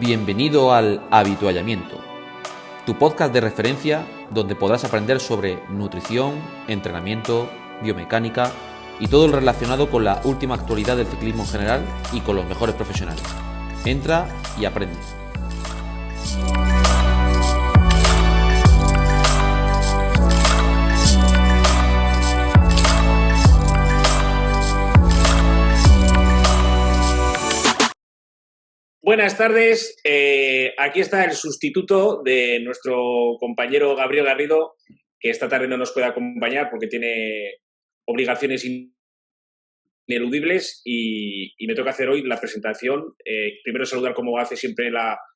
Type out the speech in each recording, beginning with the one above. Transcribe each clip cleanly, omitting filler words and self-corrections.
Bienvenido al Habituallamiento, tu podcast de referencia donde podrás aprender sobre nutrición, entrenamiento, biomecánica y todo lo relacionado con la última actualidad del ciclismo en general y con los mejores profesionales. Entra y aprende. Buenas tardes, aquí está el sustituto de nuestro compañero Gabriel Garrido, que esta tarde no nos puede acompañar porque tiene obligaciones ineludibles y me toca hacer hoy la presentación. Primero saludar, como hace siempre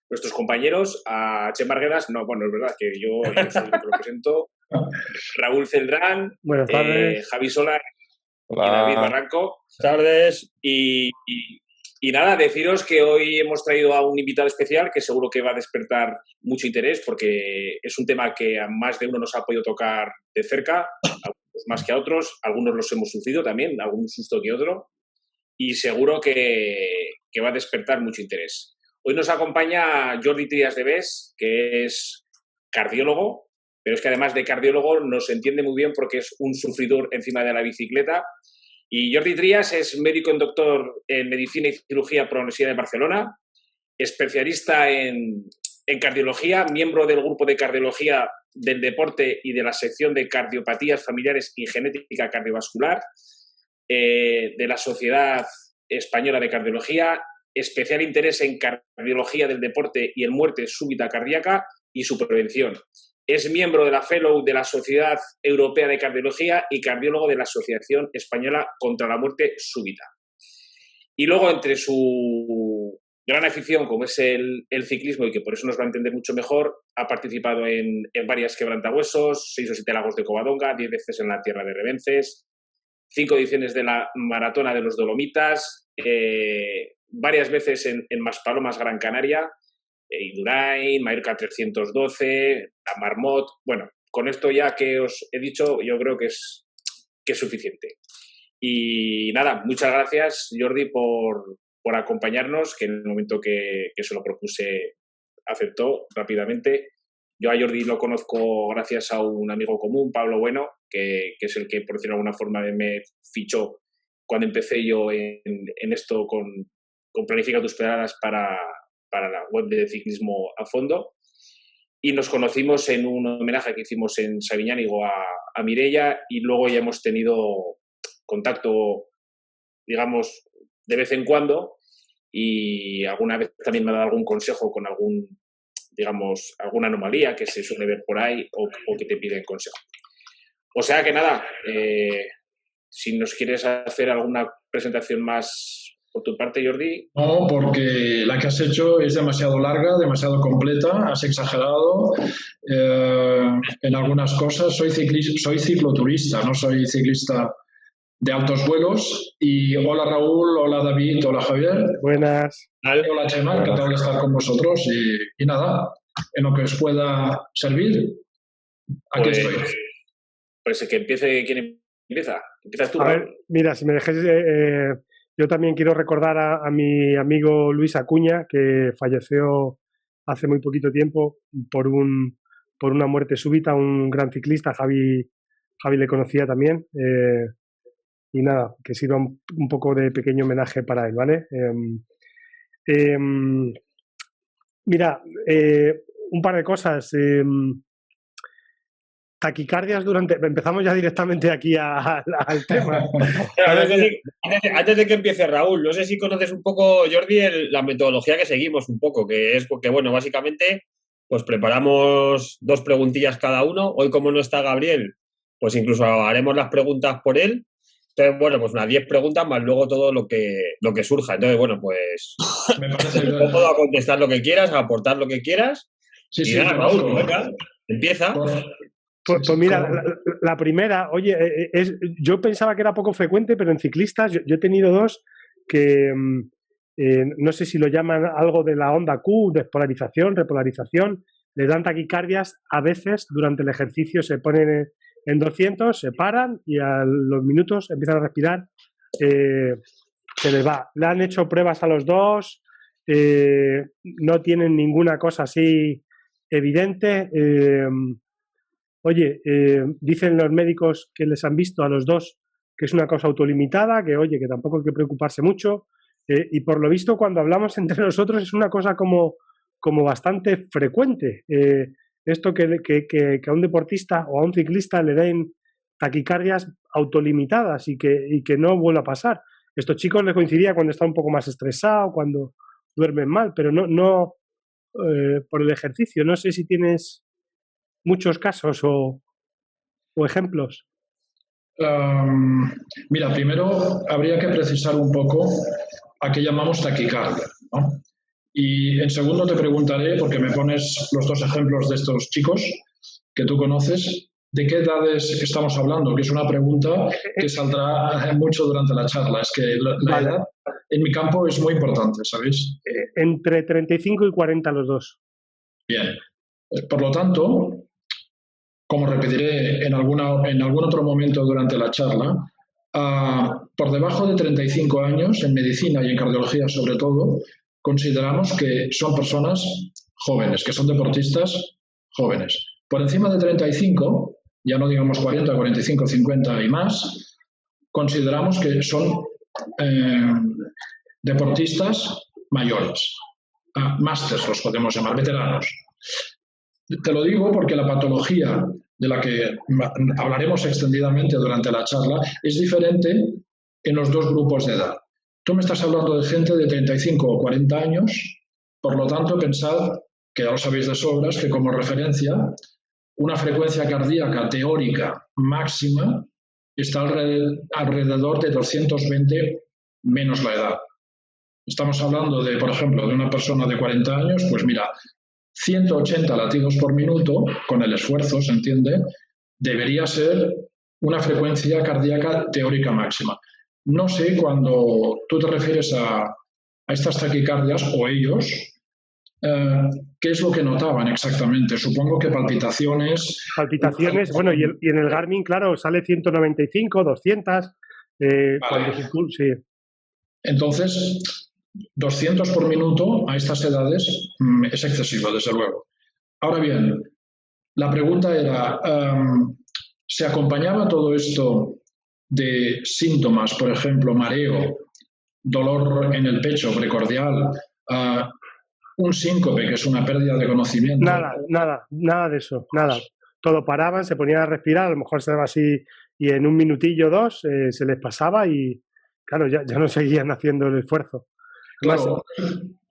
nuestros compañeros, a Chema Arguedas. No, bueno, es verdad que yo soy el que lo presento. Raúl Celdrán, buenas tardes. Javi Solar y Hola. David Barranco. Buenas tardes. Y nada, deciros que hoy hemos traído a un invitado especial que seguro que va a despertar mucho interés porque es un tema que a más de uno nos ha podido tocar de cerca, algunos más que a otros, algunos los hemos sufrido también, algún susto que otro, y seguro que va a despertar mucho interés. Hoy nos acompaña Jordi Trías de Bes, que es cardiólogo, pero es que además de cardiólogo nos entiende muy bien porque es un sufridor encima de la bicicleta. Y Jordi Trías es médico en doctor en Medicina y Cirugía por la Universidad de Barcelona, especialista en cardiología, miembro del grupo de cardiología del deporte y de la sección de cardiopatías familiares y genética cardiovascular de la Sociedad Española de Cardiología, especial interés en cardiología del deporte y en muerte súbita cardíaca y su prevención. Es miembro de la Fellow de la Sociedad Europea de Cardiología y cardiólogo de la Asociación Española contra la Muerte Súbita. Y luego, entre su gran afición, como es el ciclismo, y que por eso nos va a entender mucho mejor, ha participado en varias quebrantahuesos, 6 o 7 lagos de Covadonga, 10 veces en la Tierra de Revences, 5 ediciones de la Maratona de los Dolomitas, varias veces en Maspalomas, Gran Canaria, Indurain, Mallorca 312, la Marmot. Bueno, con esto ya que os he dicho, yo creo que es suficiente. Y nada, muchas gracias, Jordi, por acompañarnos, que en el momento que se lo propuse aceptó rápidamente. Yo a Jordi lo conozco gracias a un amigo común, Pablo Bueno, que es el que, por decirlo de alguna forma, me fichó cuando empecé yo en esto con Planifica tus pedadas para la web de ciclismo a fondo, y nos conocimos en un homenaje que hicimos en Sabiñánigo a Mireia, y luego ya hemos tenido contacto, digamos, de vez en cuando, y alguna vez también me ha dado algún consejo con alguna anomalía que se suele ver por ahí o que te piden consejo. O sea que nada, si nos quieres hacer alguna presentación más por tu parte, Jordi. No, porque la que has hecho es demasiado larga, demasiado completa, has exagerado en algunas cosas. Soy cicloturista, no soy ciclista de altos vuelos. Y hola Raúl, hola David, hola Javier. Buenas. Hola Chema, encantado de estar con vosotros. Y nada, en lo que os pueda servir, aquí estoy. Pues que empiece, ¿quién empieza? ¿Empiezas tú? A ver, mira, si me dejáis, yo también quiero recordar a mi amigo Luis Acuña, que falleció hace muy poquito tiempo por una muerte súbita, un gran ciclista. Javi le conocía también. Y nada, que sirva un poco de pequeño homenaje para él, ¿vale? Mira, un par de cosas. Taquicardias empezamos ya directamente aquí al tema. Antes de que empiece Raúl, no sé si conoces un poco, Jordi, la metodología que seguimos un poco, que es porque, bueno, básicamente, pues preparamos 2 preguntillas cada uno. Hoy, como no está Gabriel, pues incluso haremos las preguntas por él. Entonces, bueno, pues unas 10 preguntas más luego todo lo que surja. Entonces, bueno, pues Me parece cómodo a contestar lo que quieras, a aportar lo que quieras. Sí, y nada, Raúl, venga, empieza. Pues mira, la primera, oye, yo pensaba que era poco frecuente, pero en ciclistas yo he tenido 2 que no sé si lo llaman algo de la onda Q, despolarización, repolarización, le dan taquicardias a veces durante el ejercicio, se ponen en 200, se paran y a los minutos empiezan a respirar, se les va. Le han hecho pruebas a los 2, no tienen ninguna cosa así evidente. Oye, dicen los médicos que les han visto a los dos que es una cosa autolimitada, que oye, que tampoco hay que preocuparse mucho. Y por lo visto, cuando hablamos entre nosotros es una cosa como bastante frecuente. Esto que a un deportista o a un ciclista le den taquicardias autolimitadas y que no vuelva a pasar. Estos chicos les coincidía cuando está un poco más estresado, cuando duermen mal, pero no por el ejercicio. No sé si tienes muchos casos o ejemplos. Mira, primero habría que precisar un poco a qué llamamos taquicardia, ¿no? Y en segundo te preguntaré, porque me pones los dos ejemplos de estos chicos que tú conoces, ¿de qué edades estamos hablando? Que es una pregunta que saldrá mucho durante la charla. Es que la edad en mi campo es muy importante, ¿sabéis? Entre 35 y 40 los dos. Bien. Por lo tanto, como repetiré en algún otro momento durante la charla, por debajo de 35 años, en medicina y en cardiología sobre todo, consideramos que son personas jóvenes, que son deportistas jóvenes. Por encima de 35, ya no digamos 40, 45, 50 y más, consideramos que son deportistas mayores. Másters los podemos llamar, veteranos. Te lo digo porque la patología de la que hablaremos extendidamente durante la charla es diferente en los dos grupos de edad. Tú me estás hablando de gente de 35 o 40 años, por lo tanto pensad, que ya lo sabéis de sobras, que como referencia una frecuencia cardíaca teórica máxima está alrededor de 220 menos la edad. Estamos hablando de, por ejemplo, de una persona de 40 años, pues mira, 180 latidos por minuto, con el esfuerzo, se entiende, debería ser una frecuencia cardíaca teórica máxima. No sé, cuando tú te refieres a estas taquicardias, o ellos, ¿qué es lo que notaban exactamente? Supongo que palpitaciones... Palpitaciones, bueno, y en el Garmin, claro, sale 195, 200, vale. Cuando sí. Entonces, 200 por minuto a estas edades es excesivo, desde luego. Ahora bien, la pregunta era, ¿se acompañaba todo esto de síntomas, por ejemplo, mareo, dolor en el pecho precordial, un síncope, que es una pérdida de conocimiento? Nada de eso, nada. Todo paraban, se ponían a respirar, a lo mejor se daba así y en un minutillo o dos se les pasaba y, claro, ya no seguían haciendo el esfuerzo. Claro,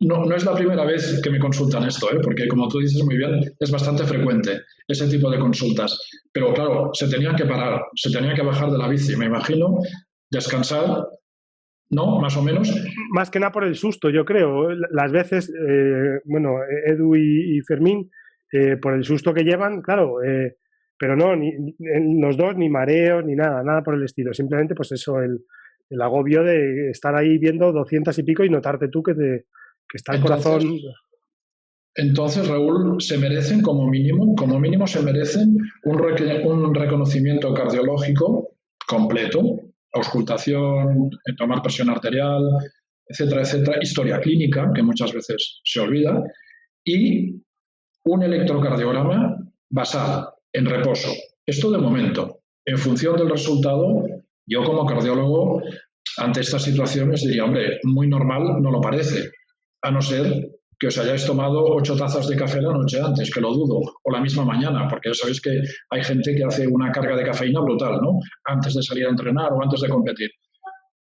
no es la primera vez que me consultan esto, porque como tú dices muy bien, es bastante frecuente ese tipo de consultas. Pero claro, se tenían que parar, se tenían que bajar de la bici, me imagino, descansar, ¿no? Más o menos. Más que nada por el susto, yo creo. Las veces, bueno, Edu y Fermín, por el susto que llevan, claro, pero no, ni los dos, ni mareos, ni nada por el estilo. Simplemente, pues eso, el agobio de estar ahí viendo 200 y pico y notarte tú que está el corazón... Entonces, Raúl, se merecen como mínimo se merecen un reconocimiento cardiológico completo, auscultación, tomar presión arterial, etcétera, etcétera, historia clínica, que muchas veces se olvida, y un electrocardiograma basal en reposo. Esto de momento. En función del resultado, yo como cardiólogo, ante estas situaciones diría, hombre, muy normal no lo parece, a no ser que os hayáis tomado 8 tazas de café la noche antes, que lo dudo, o la misma mañana, porque ya sabéis que hay gente que hace una carga de cafeína brutal, ¿no? Antes de salir a entrenar o antes de competir.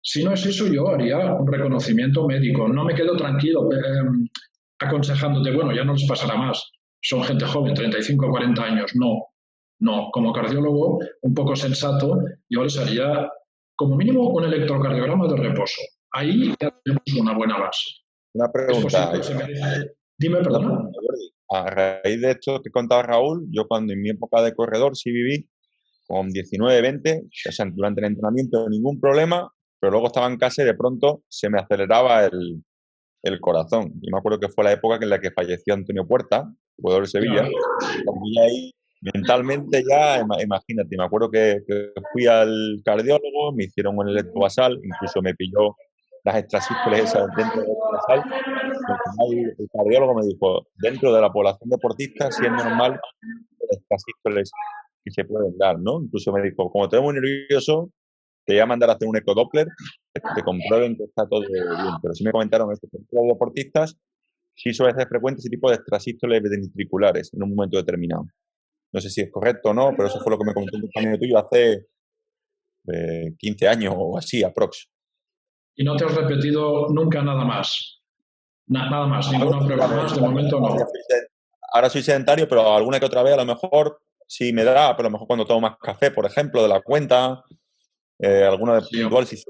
Si no es eso, yo haría un reconocimiento médico. No me quedo tranquilo aconsejándote, bueno, ya no les pasará más. Son gente joven, 35 o 40 años. No, como cardiólogo, un poco sensato, yo les haría como mínimo un electrocardiograma de reposo. Ahí ya tenemos una buena base. Una pregunta. Dime, perdona. A raíz de esto que contaba Raúl, yo cuando en mi época de corredor sí viví con 19, 20, o sea, durante el entrenamiento ningún problema, pero luego estaba en casa y de pronto se me aceleraba el corazón. Y me acuerdo que fue la época en la que falleció Antonio Puerta, jugador de Sevilla, y ahí mentalmente ya, imagínate, me acuerdo que fui al cardiólogo, me hicieron un electrobasal, incluso me pilló las extrasístoles esas dentro de la sal. El cardiólogo me dijo, dentro de la población deportista, sí es normal las extrasístoles que se pueden dar, ¿no? Incluso me dijo, como te ves muy nervioso, te voy a mandar a hacer un ecodoppler, que te comprueben que está todo bien. Pero sí me comentaron esto, que los deportistas sí suele ser frecuente ese tipo de extrasístoles ventriculares en un momento determinado. No sé si es correcto o no, pero eso fue lo que me comentó un compañero tuyo hace 15 años o así, aprox. ¿Y no te has repetido nunca nada más? Nada más, ninguna prueba más, de momento no. Ahora soy sedentario, pero alguna que otra vez a lo mejor sí me da, pero a lo mejor cuando tomo más café, por ejemplo, de la cuenta, alguna de puntual sí.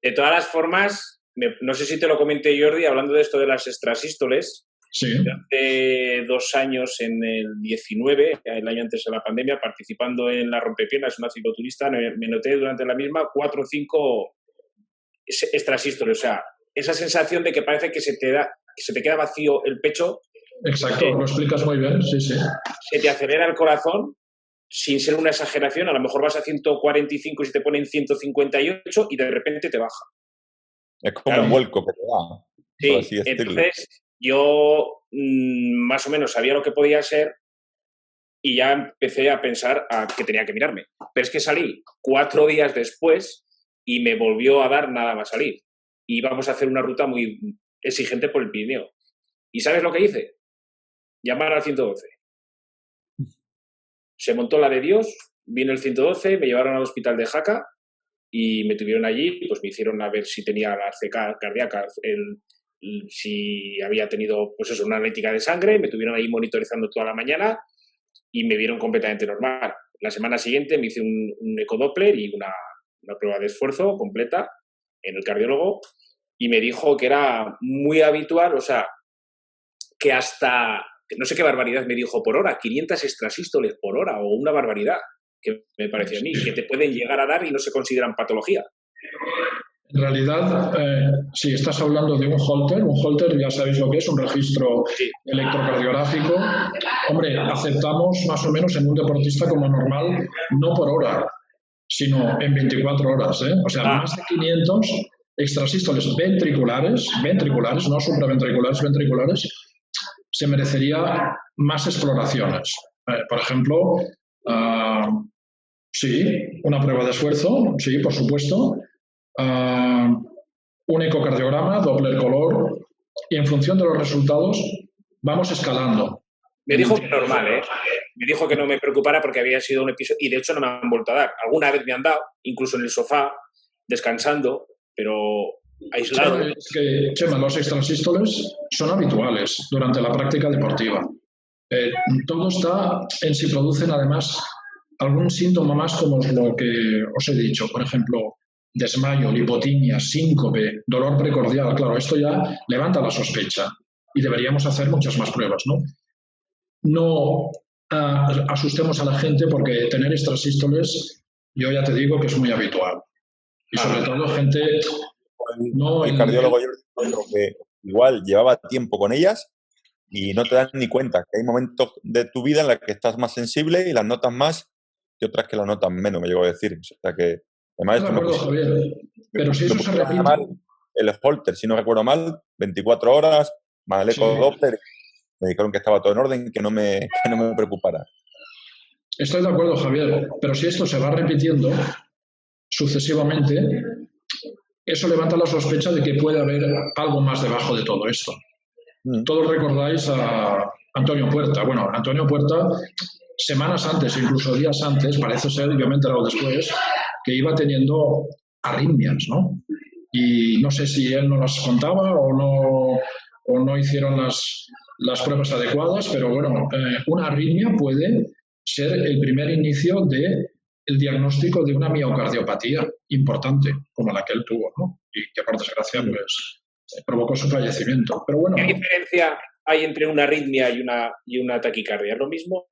De todas las formas, no sé si te lo comenté, Jordi, hablando de esto de las extrasístoles. Sí. Hace 2 años, en el 19, el año antes de la pandemia, participando en la rompepiernas, una cicloturista, me noté durante la misma 4 o 5 extrasístoles. O sea, esa sensación de que parece que se te queda vacío el pecho. Exacto, lo explicas muy bien, sí, sí. Se te acelera el corazón, sin ser una exageración. A lo mejor vas a 145 y se te ponen 158 y de repente te baja. Es como un vuelco que te da. Sí, entonces yo más o menos sabía lo que podía ser y ya empecé a pensar que tenía que mirarme. Pero es que salí 4 días después y me volvió a dar nada más salir. Y íbamos a hacer una ruta muy exigente por el Pirineo. ¿Y sabes lo que hice? Llamar al 112. Se montó la de Dios, vino el 112, me llevaron al hospital de Jaca y me tuvieron allí, pues me hicieron a ver si tenía la CK cardíaca, si había tenido, pues eso, una analítica de sangre, me tuvieron ahí monitorizando toda la mañana y me vieron completamente normal. La semana siguiente me hice un ecodoppler y una prueba de esfuerzo completa en el cardiólogo y me dijo que era muy habitual, o sea, que hasta, no sé qué barbaridad me dijo por hora, 500 extrasístoles por hora o una barbaridad, que me pareció a mí, que te pueden llegar a dar y no se consideran patología. En realidad, si estás hablando de un Holter ya sabéis lo que es, un registro electrocardiográfico. Hombre, aceptamos más o menos en un deportista como normal, no por hora, sino en 24 horas. O sea, más de 500 extrasístoles ventriculares, no supraventriculares, ventriculares, se merecería más exploraciones. Por ejemplo, sí, una prueba de esfuerzo, sí, por supuesto. Un ecocardiograma, Doppler color, y en función de los resultados vamos escalando. Me dijo que normal, me dijo que no me preocupara porque había sido un episodio, y de hecho no me han vuelto a dar. Alguna vez me han dado, incluso en el sofá, descansando, pero aislado. Es que, Chema, los extrasístoles son habituales durante la práctica deportiva. Todo está en si producen además algún síntoma más como lo que os he dicho, por ejemplo, desmayo, lipotimia, síncope, dolor precordial. Claro, esto ya levanta la sospecha y deberíamos hacer muchas más pruebas, ¿no? No asustemos a la gente porque tener extrasístoles, yo ya te digo que es muy habitual. Y sobre todo gente... El cardiólogo yo digo que igual llevaba tiempo con ellas y no te das ni cuenta que hay momentos de tu vida en los que estás más sensible y las notas más que otras que las notas menos, me llegó a decir. O sea que... Además, de acuerdo, Javier, pero si eso se repite... El Holter, si no recuerdo mal, 24 horas, más el ecodoppler, me dijeron que estaba todo en orden, que no me preocupara. Estoy de acuerdo, Javier, pero si esto se va repitiendo sucesivamente, eso levanta la sospecha de que puede haber algo más debajo de todo esto. Todos recordáis a Antonio Puerta. Bueno, Antonio Puerta, semanas antes, incluso días antes, parece ser, yo me he enterado después, que iba teniendo arritmias, ¿no? Y no sé si él no las contaba o no hicieron las pruebas adecuadas, pero bueno, una arritmia puede ser el primer inicio del diagnóstico de una miocardiopatía importante, como la que él tuvo, ¿no? Y que por desgracia pues, provocó su fallecimiento. Pero bueno, ¿qué diferencia hay entre una arritmia y una taquicardia? ¿Es lo mismo?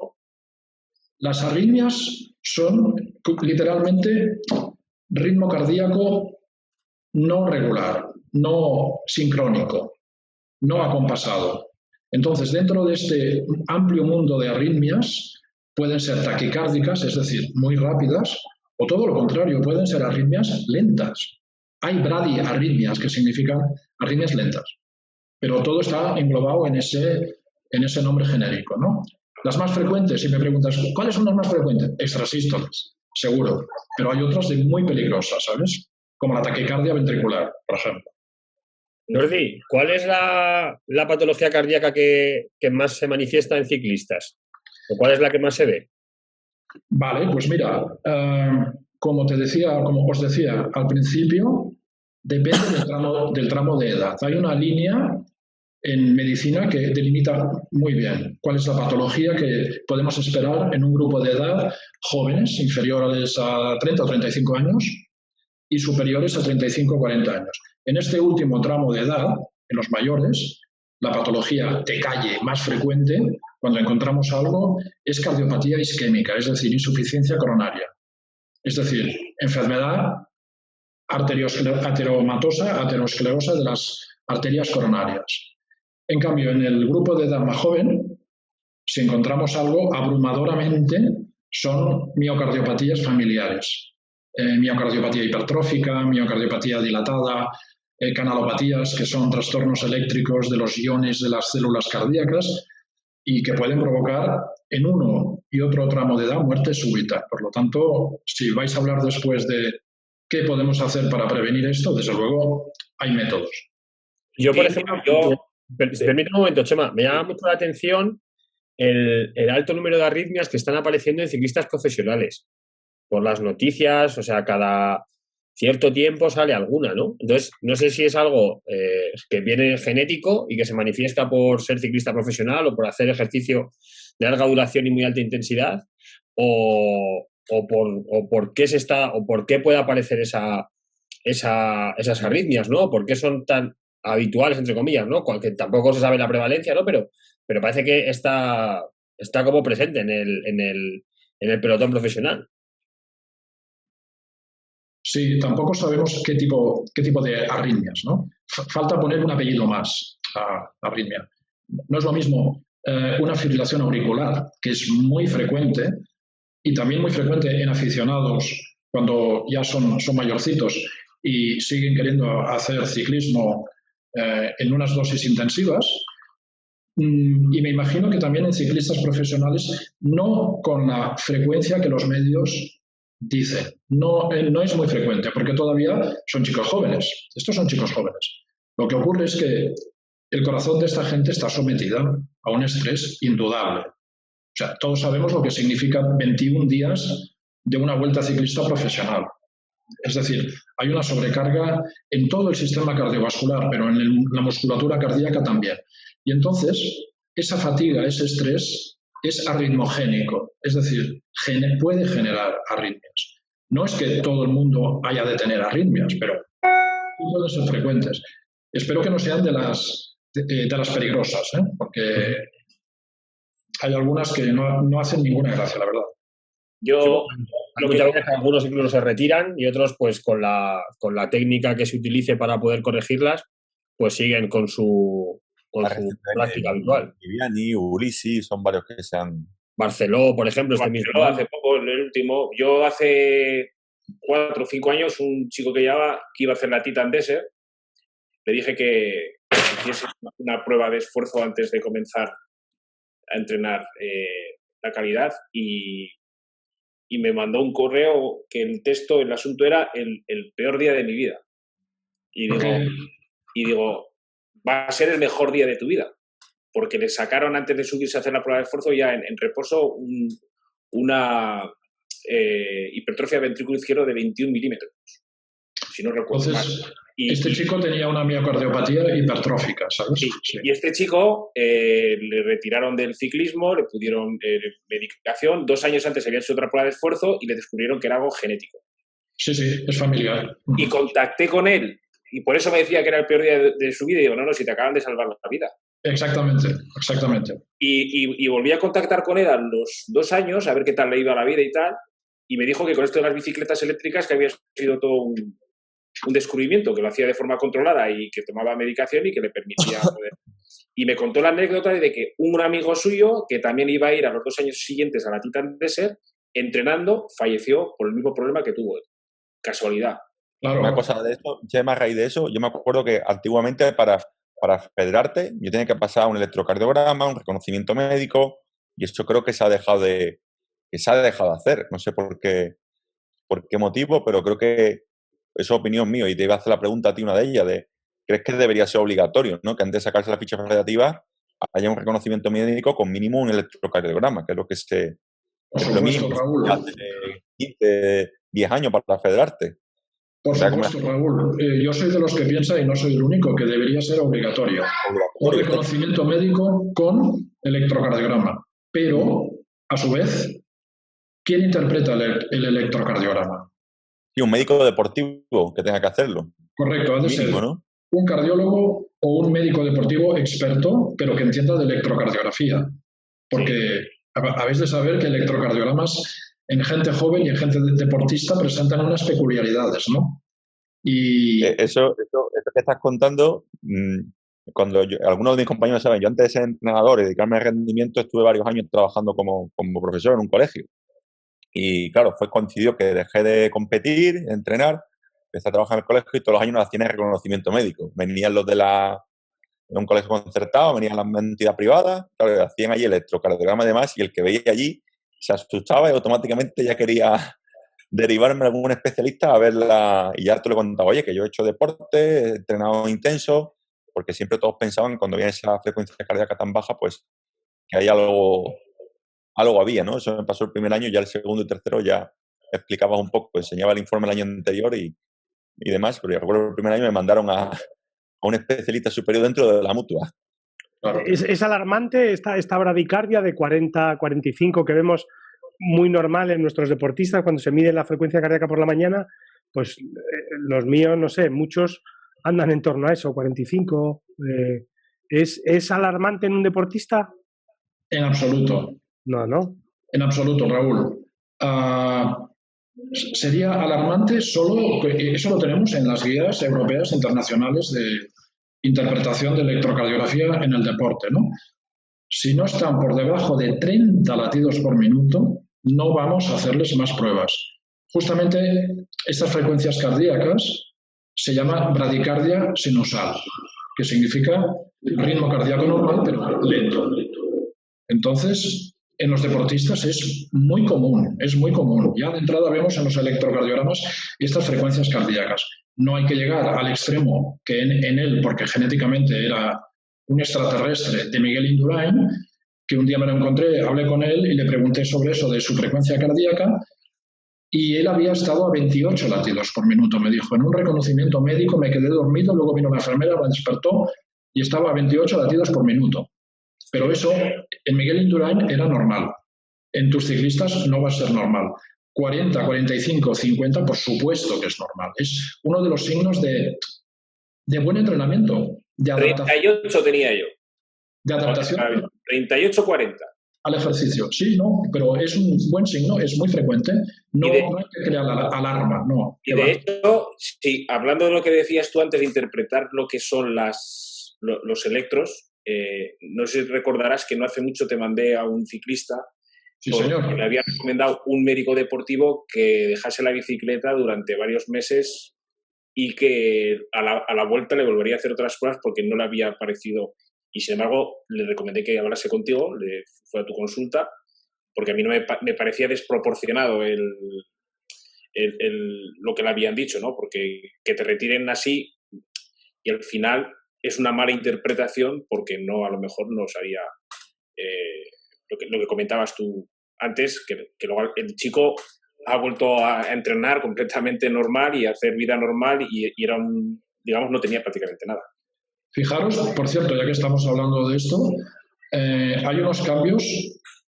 Las arritmias son literalmente ritmo cardíaco no regular, no sincrónico, no acompasado. Entonces, dentro de este amplio mundo de arritmias, pueden ser taquicárdicas, es decir, muy rápidas, o todo lo contrario, pueden ser arritmias lentas. Hay bradiarritmias, que significan arritmias lentas, pero todo está englobado en ese nombre genérico, ¿no? Las más frecuentes, si me preguntas, ¿cuáles son las más frecuentes? Extrasístoles, seguro, pero hay otras de muy peligrosas, ¿sabes? Como la taquicardia ventricular, por ejemplo. Jordi, ¿cuál es la patología cardíaca que más se manifiesta en ciclistas? ¿O cuál es la que más se ve? Vale, pues mira, como os decía al principio, depende del tramo de edad. Hay una línea en medicina que delimita muy bien cuál es la patología que podemos esperar en un grupo de edad jóvenes, inferiores a 30 o 35 años, y superiores a 35 o 40 años. En este último tramo de edad, en los mayores, la patología de calle más frecuente, cuando encontramos algo, es cardiopatía isquémica, es decir, insuficiencia coronaria. Es decir, enfermedad ateromatosa, aterosclerosa de las arterias coronarias. En cambio, en el grupo de edad más joven, si encontramos algo, abrumadoramente son miocardiopatías familiares. Miocardiopatía hipertrófica, miocardiopatía dilatada, canalopatías, que son trastornos eléctricos de los iones de las células cardíacas y que pueden provocar en uno y otro tramo de edad muerte súbita. Por lo tanto, si vais a hablar después de qué podemos hacer para prevenir esto, desde luego hay métodos. Yo, por ejemplo, permíteme un momento, Chema, me llama mucho la atención el alto número de arritmias que están apareciendo en ciclistas profesionales. Por las noticias, o sea, cada cierto tiempo sale alguna, ¿no? Entonces, no sé si es algo que viene genético y que se manifiesta por ser ciclista profesional o por hacer ejercicio de larga duración y muy alta intensidad, o por qué puede aparecer esas arritmias, ¿no? ¿Por qué son tan habituales, entre comillas, ¿no? Que tampoco se sabe la prevalencia, ¿no? Pero parece que está como presente en el pelotón profesional. Sí, tampoco sabemos qué tipo de arritmias, ¿no? Falta poner un apellido más a arritmia. No es lo mismo una fibrilación auricular, que es muy frecuente y también muy frecuente en aficionados cuando ya son mayorcitos y siguen queriendo hacer ciclismo en unas dosis intensivas. Y me imagino que también en ciclistas profesionales, no con la frecuencia que los medios dicen. No es muy frecuente, porque todavía son chicos jóvenes. Estos son chicos jóvenes. Lo que ocurre es que el corazón de esta gente está sometida a un estrés indudable. O sea, todos sabemos lo que significan 21 días de una vuelta ciclista profesional. Es decir, hay una sobrecarga en todo el sistema cardiovascular, pero en la musculatura cardíaca también. Y entonces, esa fatiga, ese estrés, es arritmogénico, es decir, puede generar arritmias. No es que todo el mundo haya de tener arritmias, pero pueden ser frecuentes. Espero que no sean de las peligrosas, porque hay algunas que no hacen ninguna gracia, la verdad. Muchas veces algunos incluso se retiran y otros, pues con la técnica que se utilice para poder corregirlas, pues siguen con su práctica habitual. Viviani, Ulissi, son varios que se han... Barceló, por ejemplo, Barceló, hace poco, el último. Yo hace 4 o 5 años, un chico que iba a hacer la Titan Desert, le dije que hiciese una prueba de esfuerzo antes de comenzar a entrenar la calidad y me mandó un correo que el asunto era el peor día de mi vida. Y digo, va a ser el mejor día de tu vida, porque le sacaron antes de subirse a hacer la prueba de esfuerzo ya en reposo una hipertrofia ventrículo izquierdo de 21 milímetros, si no recuerdo mal. Este chico tenía una miocardiopatía hipertrófica, ¿sabes? Sí. Y este chico le retiraron del ciclismo, le pudieron medicación. 2 años antes había hecho otra prueba de esfuerzo y le descubrieron que era algo genético. Sí, es familiar. Y contacté con él, y por eso me decía que era el peor día de su vida. Y digo, no, si te acaban de salvar la vida. Exactamente. Y volví a contactar con él a los 2 años, a ver qué tal le iba la vida y tal. Y me dijo que con esto de las bicicletas eléctricas, que había sido todo un descubrimiento, que lo hacía de forma controlada y que tomaba medicación y que le permitía poder. Y me contó la anécdota de que un amigo suyo, que también iba a ir a los 2 años siguientes a la Titan Desert, entrenando, falleció por el mismo problema que tuvo él. Casualidad. Claro. Una cosa de esto, ya más a raíz de eso, yo me acuerdo que antiguamente para federarte yo tenía que pasar un electrocardiograma, un reconocimiento médico, y eso creo que se ha dejado de hacer. No sé por qué motivo, pero creo que es opinión mía. Y te iba a hacer la pregunta a ti, una de ellas, ¿crees que debería ser obligatorio, ¿no? Que antes de sacarse la ficha federativa haya un reconocimiento médico con mínimo un electrocardiograma, que es lo que Por es lo supuesto, mínimo Raúl. hace 15, 10 años para federarte. Por supuesto, Raúl. Yo soy de los que piensa, y no soy el único, que debería ser obligatorio. Un reconocimiento médico con electrocardiograma. Pero, a su vez, ¿quién interpreta el electrocardiograma? Y un médico deportivo que tenga que hacerlo. Correcto, ha de ser ¿no? un cardiólogo o un médico deportivo experto, pero que entienda de electrocardiografía. Porque habéis de saber que electrocardiogramas en gente joven y en gente deportista presentan unas peculiaridades, ¿no? Y eso que estás contando, cuando algunos de mis compañeros saben, yo antes de ser entrenador y dedicarme al rendimiento, estuve varios años trabajando como profesor en un colegio. Y claro, coincidió que dejé de competir, de entrenar, empecé a trabajar en el colegio y todos los años nos hacían el reconocimiento médico. Venían los de un colegio concertado, venían las entidades privadas, claro, hacían allí electrocardiograma y demás, y el que veía allí se asustaba y automáticamente ya quería derivarme a algún especialista a verla. Y ya te lo he contado, oye, que yo he hecho deporte, he entrenado intenso, porque siempre todos pensaban cuando había esa frecuencia cardíaca tan baja, pues que hay algo había, ¿no? Eso me pasó el primer año, ya el segundo y tercero ya explicaba un poco, enseñaba el informe el año anterior y demás, pero yo recuerdo el primer año me mandaron a un especialista superior dentro de la mutua. Claro. Es alarmante esta bradicardia de 40, 45 que vemos muy normal en nuestros deportistas cuando se mide la frecuencia cardíaca por la mañana, pues los míos, no sé, muchos andan en torno a eso, 45. ¿Es alarmante en un deportista? En absoluto. No. En absoluto, Raúl. Sería alarmante solo, eso lo tenemos en las guías europeas internacionales de interpretación de electrocardiografía en el deporte, ¿no? Si no están por debajo de 30 latidos por minuto, no vamos a hacerles más pruebas. Justamente estas frecuencias cardíacas se llama bradicardia sinusal, que significa ritmo cardíaco normal, pero lento. Entonces, en los deportistas es muy común. Ya de entrada vemos en los electrocardiogramas estas frecuencias cardíacas. No hay que llegar al extremo que en él, porque genéticamente era un extraterrestre, de Miguel Indurain, que un día me lo encontré, hablé con él y le pregunté sobre eso de su frecuencia cardíaca, y él había estado a 28 latidos por minuto, me dijo. En un reconocimiento médico me quedé dormido, luego vino la enfermera, me despertó y estaba a 28 latidos por minuto. Pero eso, en Miguel Indurain era normal. En tus ciclistas no va a ser normal. 40, 45, 50, por supuesto que es normal. Es uno de los signos de buen entrenamiento. De 38 tenía yo. ¿De adaptación? 38-40. Al ejercicio. Sí, no, pero es un buen signo, es muy frecuente. No hay que crear la alarma, no. Y de hecho, sí, hablando de lo que decías tú antes de interpretar lo que son los electros, no sé si recordarás que no hace mucho te mandé a un ciclista. Sí, señor. Que le había recomendado un médico deportivo que dejase la bicicleta durante varios meses y que a la vuelta le volvería a hacer otras pruebas porque no le había parecido. Y sin embargo, le recomendé que hablase contigo, le fue a tu consulta, porque a mí no me parecía desproporcionado lo que le habían dicho, ¿no? Porque que te retiren así y al final es una mala interpretación porque no, a lo mejor no haría lo que comentabas tú antes, que luego el chico ha vuelto a entrenar completamente normal y a hacer vida normal y era digamos, no tenía prácticamente nada. Fijaros, por cierto, ya que estamos hablando de esto, hay unos cambios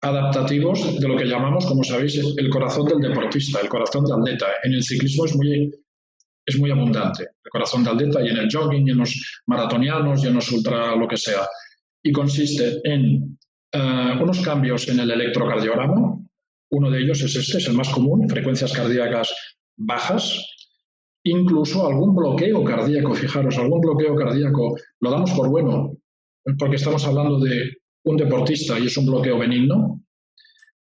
adaptativos de lo que llamamos, como sabéis, el corazón del deportista, el corazón de atleta. En el ciclismo es muy abundante, el corazón de atleta, y en el jogging, y en los maratonianos, y en los ultra, lo que sea. Y consiste en unos cambios en el electrocardiograma. Uno de ellos es el más común, frecuencias cardíacas bajas. Incluso algún bloqueo cardíaco, fijaros, algún bloqueo cardíaco lo damos por bueno, porque estamos hablando de un deportista y es un bloqueo benigno.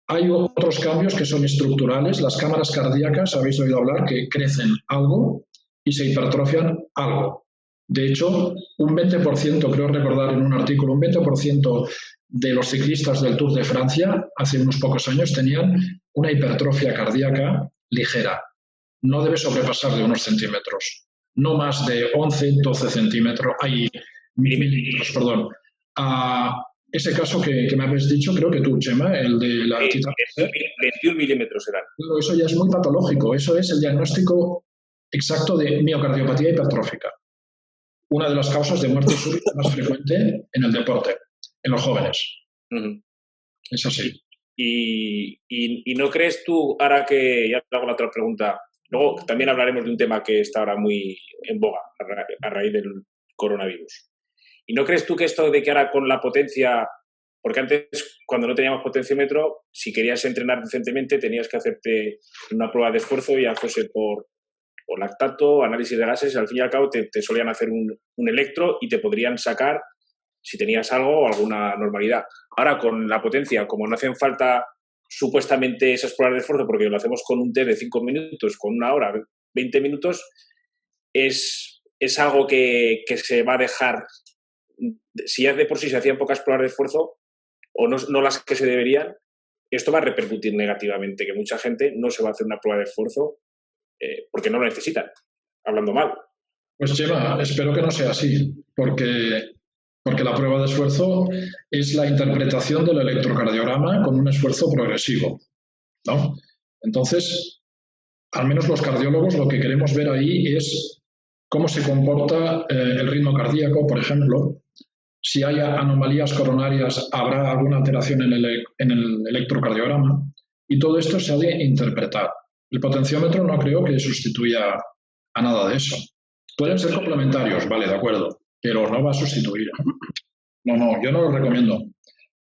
Hay otros cambios que son estructurales, las cámaras cardíacas, habéis oído hablar, que crecen algo, y se hipertrofian algo. De hecho, un 20%, creo recordar en un artículo, un 20% de los ciclistas del Tour de Francia hace unos pocos años tenían una hipertrofia cardíaca ligera. No debe sobrepasar de unos centímetros, no más de 11, 12 centímetros, milímetros, perdón. Ese caso que me habéis dicho, creo que tú, Chema, el de la 21 milímetros eran. Eso ya es muy patológico, eso es el diagnóstico exacto de miocardiopatía hipertrófica. Una de las causas de muerte súbita más frecuente en el deporte, en los jóvenes. Es así. ¿Y no crees tú, ahora que ya te hago la otra pregunta, luego también hablaremos de un tema que está ahora muy en boga a raíz del coronavirus? ¿Y no crees tú que esto de que ahora con la potencia, porque antes cuando no teníamos potenciómetro, si querías entrenar decentemente tenías que hacerte una prueba de esfuerzo, ya fuese por lactato, análisis de gases, al fin y al cabo te solían hacer un electro y te podrían sacar si tenías algo o alguna normalidad. Ahora con la potencia, como no hacen falta supuestamente esas pruebas de esfuerzo, porque lo hacemos con un test de 5 minutos, con 1 hora, 20 minutos, es algo que se va a dejar. Si ya de por sí se hacían pocas pruebas de esfuerzo, o no las que se deberían, esto va a repercutir negativamente, que mucha gente no se va a hacer una prueba de esfuerzo porque no lo necesitan, hablando mal. Pues Chema, espero que no sea así, porque la prueba de esfuerzo es la interpretación del electrocardiograma con un esfuerzo progresivo, ¿no? Entonces, al menos los cardiólogos lo que queremos ver ahí es cómo se comporta el ritmo cardíaco, por ejemplo. Si hay anomalías coronarias, habrá alguna alteración en el electrocardiograma, y todo esto se ha de interpretar. El potenciómetro no creo que sustituya a nada de eso. Pueden ser complementarios, vale, de acuerdo, pero no va a sustituir. No, yo no lo recomiendo.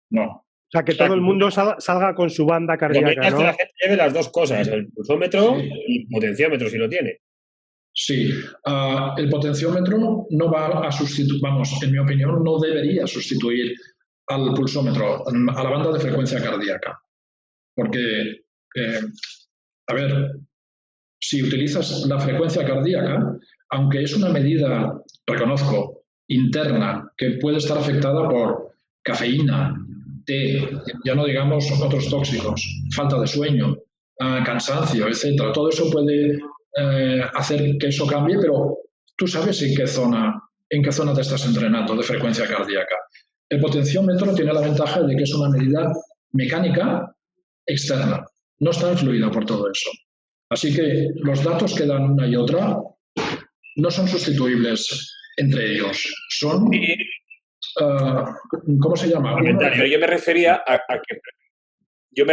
No. O sea, que todo el mundo salga con su banda cardíaca, ¿no? Que la gente lleve las dos cosas, el pulsómetro y el potenciómetro, si lo tiene. Sí, el potenciómetro no va a sustituir, en mi opinión, no debería sustituir al pulsómetro, a la banda de frecuencia cardíaca. Porque, si utilizas la frecuencia cardíaca, aunque es una medida, reconozco, interna, que puede estar afectada por cafeína, té, ya no digamos otros tóxicos, falta de sueño, cansancio, etcétera. Todo eso puede hacer que eso cambie, pero tú sabes en qué zona te estás entrenando de frecuencia cardíaca. El potenciómetro tiene la ventaja de que es una medida mecánica externa, no está influida por todo eso. Así que los datos que dan una y otra no son sustituibles entre ellos. Son, ¿cómo se llama? Pero yo me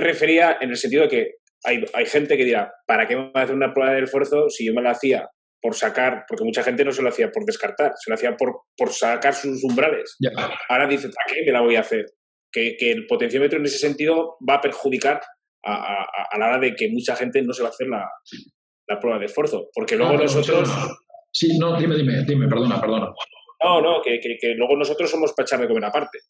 refería en el sentido de que hay gente que dirá, ¿para qué me va a hacer una prueba de esfuerzo si yo me la hacía por sacar? Porque mucha gente no se lo hacía por descartar, se lo hacía por sacar sus umbrales. Ya. Ahora dice, ¿para qué me la voy a hacer? Que el potenciómetro en ese sentido va a perjudicar a la hora de que mucha gente no se va a hacer la prueba de esfuerzo. Porque luego nosotros... Sí, no, dime, perdona. No, que luego nosotros somos para echar de comer aparte.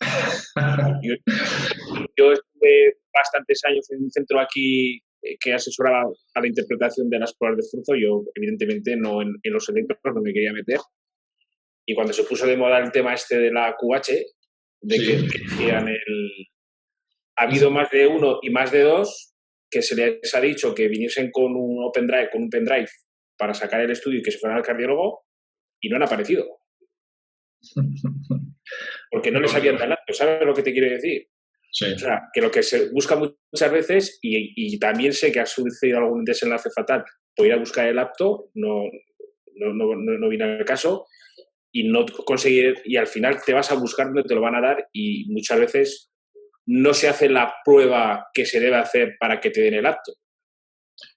Yo estuve bastantes años en un centro aquí que asesoraba a la interpretación de las pruebas de esfuerzo. Yo, evidentemente, no en los electros no me quería meter. Y cuando se puso de moda el tema este de la QH, de que decían ha habido más de uno y más de dos que se les ha dicho que viniesen con un pendrive para sacar el estudio y que se fueran al cardiólogo y no han aparecido. Porque no les habían dado. ¿Sabes lo que te quiero decir? Sí. O sea, que lo que se busca muchas veces, y también sé que ha sucedido algún desenlace fatal por ir a buscar el apto, no viene al caso, y no conseguir, y al final te vas a buscar donde te lo van a dar, y muchas veces no se hace la prueba que se debe hacer para que te den el apto.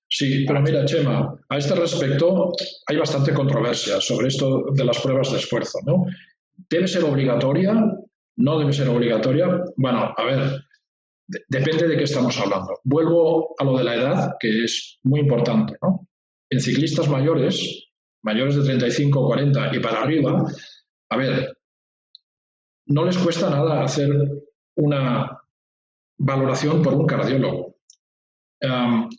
Sí, pero mira, Chema, a este respecto hay bastante controversia sobre esto de las pruebas de esfuerzo, ¿no? ¿Debe ser obligatoria? ¿No debe ser obligatoria? Bueno, a ver, depende de qué estamos hablando. Vuelvo a lo de la edad, que es muy importante, ¿no? En ciclistas mayores de 35, 40 y para arriba, a ver, no les cuesta nada hacer una valoración por un cardiólogo,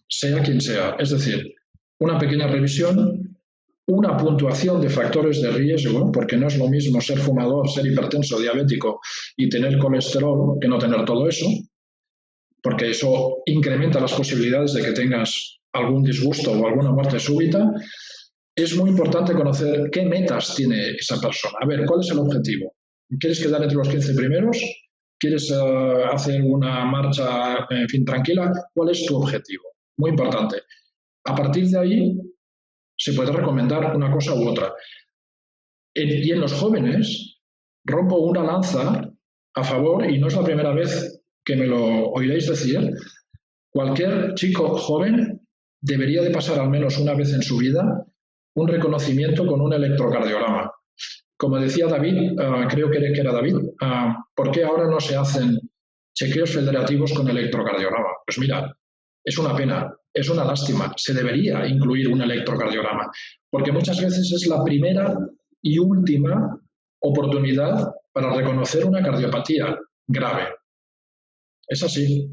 sea quien sea. Es decir, una pequeña revisión una puntuación de factores de riesgo, porque no es lo mismo ser fumador, ser hipertenso, diabético y tener colesterol que no tener todo eso, porque eso incrementa las posibilidades de que tengas algún disgusto o alguna muerte súbita. Es muy importante conocer qué metas tiene esa persona. A ver, ¿cuál es el objetivo? ¿Quieres quedar entre los 15 primeros? ¿Quieres hacer una marcha, en fin, tranquila? ¿Cuál es tu objetivo? Muy importante. A partir de ahí se puede recomendar una cosa u otra. Y en los jóvenes rompo una lanza a favor, y no es la primera vez que me lo oiréis decir, cualquier chico joven debería de pasar al menos una vez en su vida un reconocimiento con un electrocardiograma. Como decía David, creo que era David, ¿por qué ahora no se hacen chequeos federativos con electrocardiograma? Pues mira, es una pena, es una lástima. Se debería incluir un electrocardiograma, porque muchas veces es la primera y última oportunidad para reconocer una cardiopatía grave. Es así.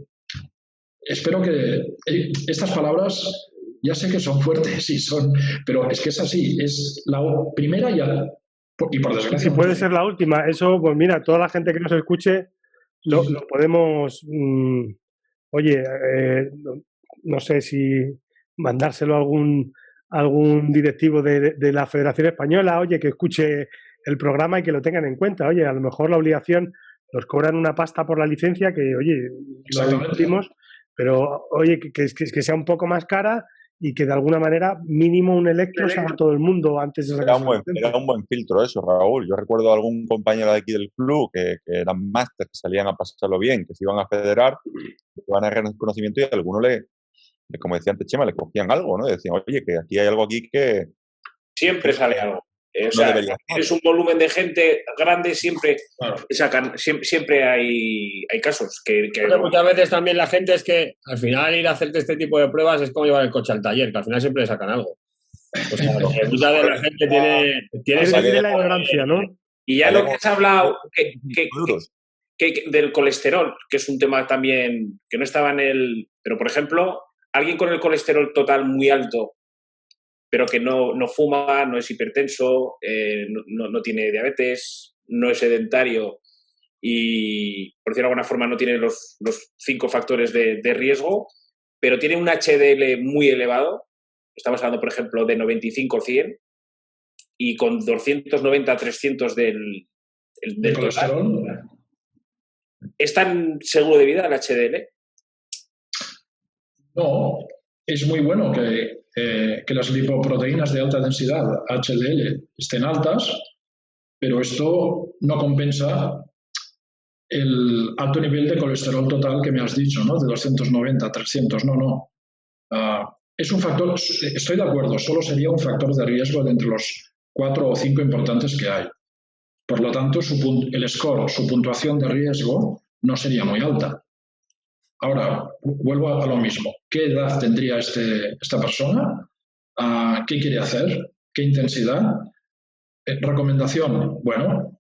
Espero que estas palabras, ya sé que son fuertes, sí son, pero es que es así. Es la primera y por desgracia... Si puede ser la última. Eso, pues mira, toda la gente que nos escuche lo podemos... oye, no sé si mandárselo a algún directivo de la Federación Española, oye, que escuche el programa y que lo tengan en cuenta. Oye, a lo mejor la obligación nos cobran una pasta por la licencia que, oye, lo discutimos, pero oye, que sea un poco más cara y que de alguna manera mínimo un electro se haga todo el mundo antes de sacar. Era un buen filtro eso, Raúl. Yo recuerdo a algún compañero de aquí del club que eran máster, que salían a pasarlo bien, que se iban a federar, que iban a reconocimiento, y a alguno como decía antes Chema, le cogían algo, ¿no? Decían, oye, que aquí hay algo aquí que... Siempre sale algo. O sea, es un volumen de gente grande, siempre sacan, siempre hay casos que muchas veces también la gente es que al final ir a hacerte este tipo de pruebas es como llevar el coche al taller, que al final siempre le sacan algo. O sea, mucha de la gente tiene de la ignorancia, ¿no? Y ya lo que has hablado del colesterol, que es un tema también que no estaba en el... Pero, por ejemplo, alguien con el colesterol total muy alto, pero que no fuma, no es hipertenso, no tiene diabetes, no es sedentario y, por decirlo de alguna forma, no tiene los 5 factores de riesgo, pero tiene un HDL muy elevado, estamos hablando, por ejemplo, de 95-100, y con 290-300 del colesterol. ¿Es tan seguro de vida el HDL? No, es muy bueno que las lipoproteínas de alta densidad, HDL, estén altas, pero esto no compensa el alto nivel de colesterol total que me has dicho, ¿no? De 290, 300, no. Es un factor, estoy de acuerdo, solo sería un factor de riesgo de entre los 4 o 5 importantes que hay. Por lo tanto, el score, su puntuación de riesgo, no sería muy alta. Ahora, vuelvo a lo mismo. ¿Qué edad tendría esta persona? ¿Qué quiere hacer? ¿Qué intensidad? Recomendación, bueno,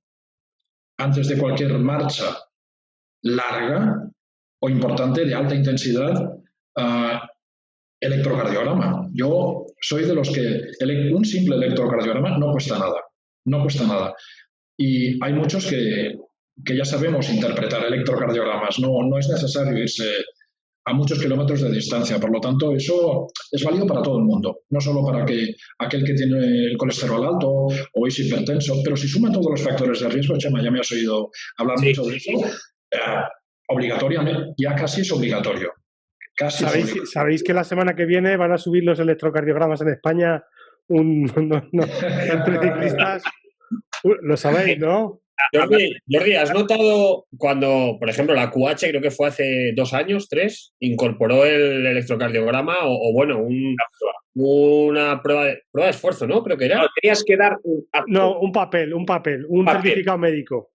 antes de cualquier marcha larga o importante de alta intensidad, electrocardiograma. Yo soy de los que un simple electrocardiograma no cuesta nada. Y hay muchos que ya sabemos interpretar electrocardiogramas, no es necesario irse a muchos kilómetros de distancia. Por lo tanto, eso es válido para todo el mundo, no solo para aquel que tiene el colesterol alto o es hipertenso, pero si suma todos los factores de riesgo, Chema, ya me has oído hablar mucho de eso, obligatoriamente, ya casi es obligatorio. ¿Sabéis que la semana que viene van a subir los electrocardiogramas en España entre ciclistas? Lo sabéis, ¿no? Jordi, ¿has notado cuando, por ejemplo, la QH, creo que fue hace 2 años, 3, incorporó el electrocardiograma una prueba de esfuerzo, ¿no? Creo que era. No, tenías que dar un papel, un certificado médico.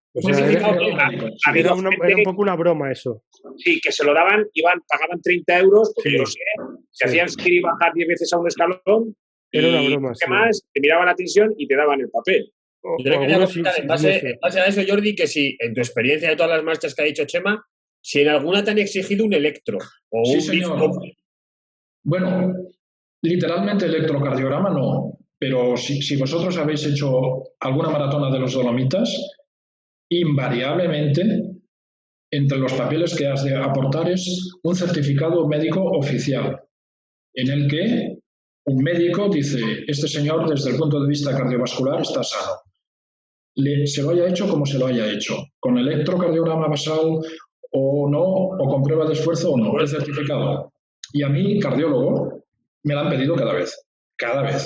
Era un poco una broma eso. Sí, que se lo daban, pagaban 30 euros, porque yo lo sé, se hacían subir y bajar 10 veces a un escalón. Era una broma, ¿qué más? Te miraban la tensión y te daban el papel. Yo le quería preguntar, en base a eso, Jordi, que si en tu experiencia de todas las marchas que ha dicho Chema, si en alguna te han exigido un electro o un señor. Bueno, literalmente electrocardiograma no, pero si vosotros habéis hecho alguna maratona de los Dolomitas, invariablemente entre los papeles que has de aportar es un certificado médico oficial, en el que un médico dice, este señor desde el punto de vista cardiovascular está sano. Se lo haya hecho como se lo haya hecho, con electrocardiograma basal o no, o con prueba de esfuerzo o no, el certificado. Y a mí, cardiólogo, me lo han pedido cada vez,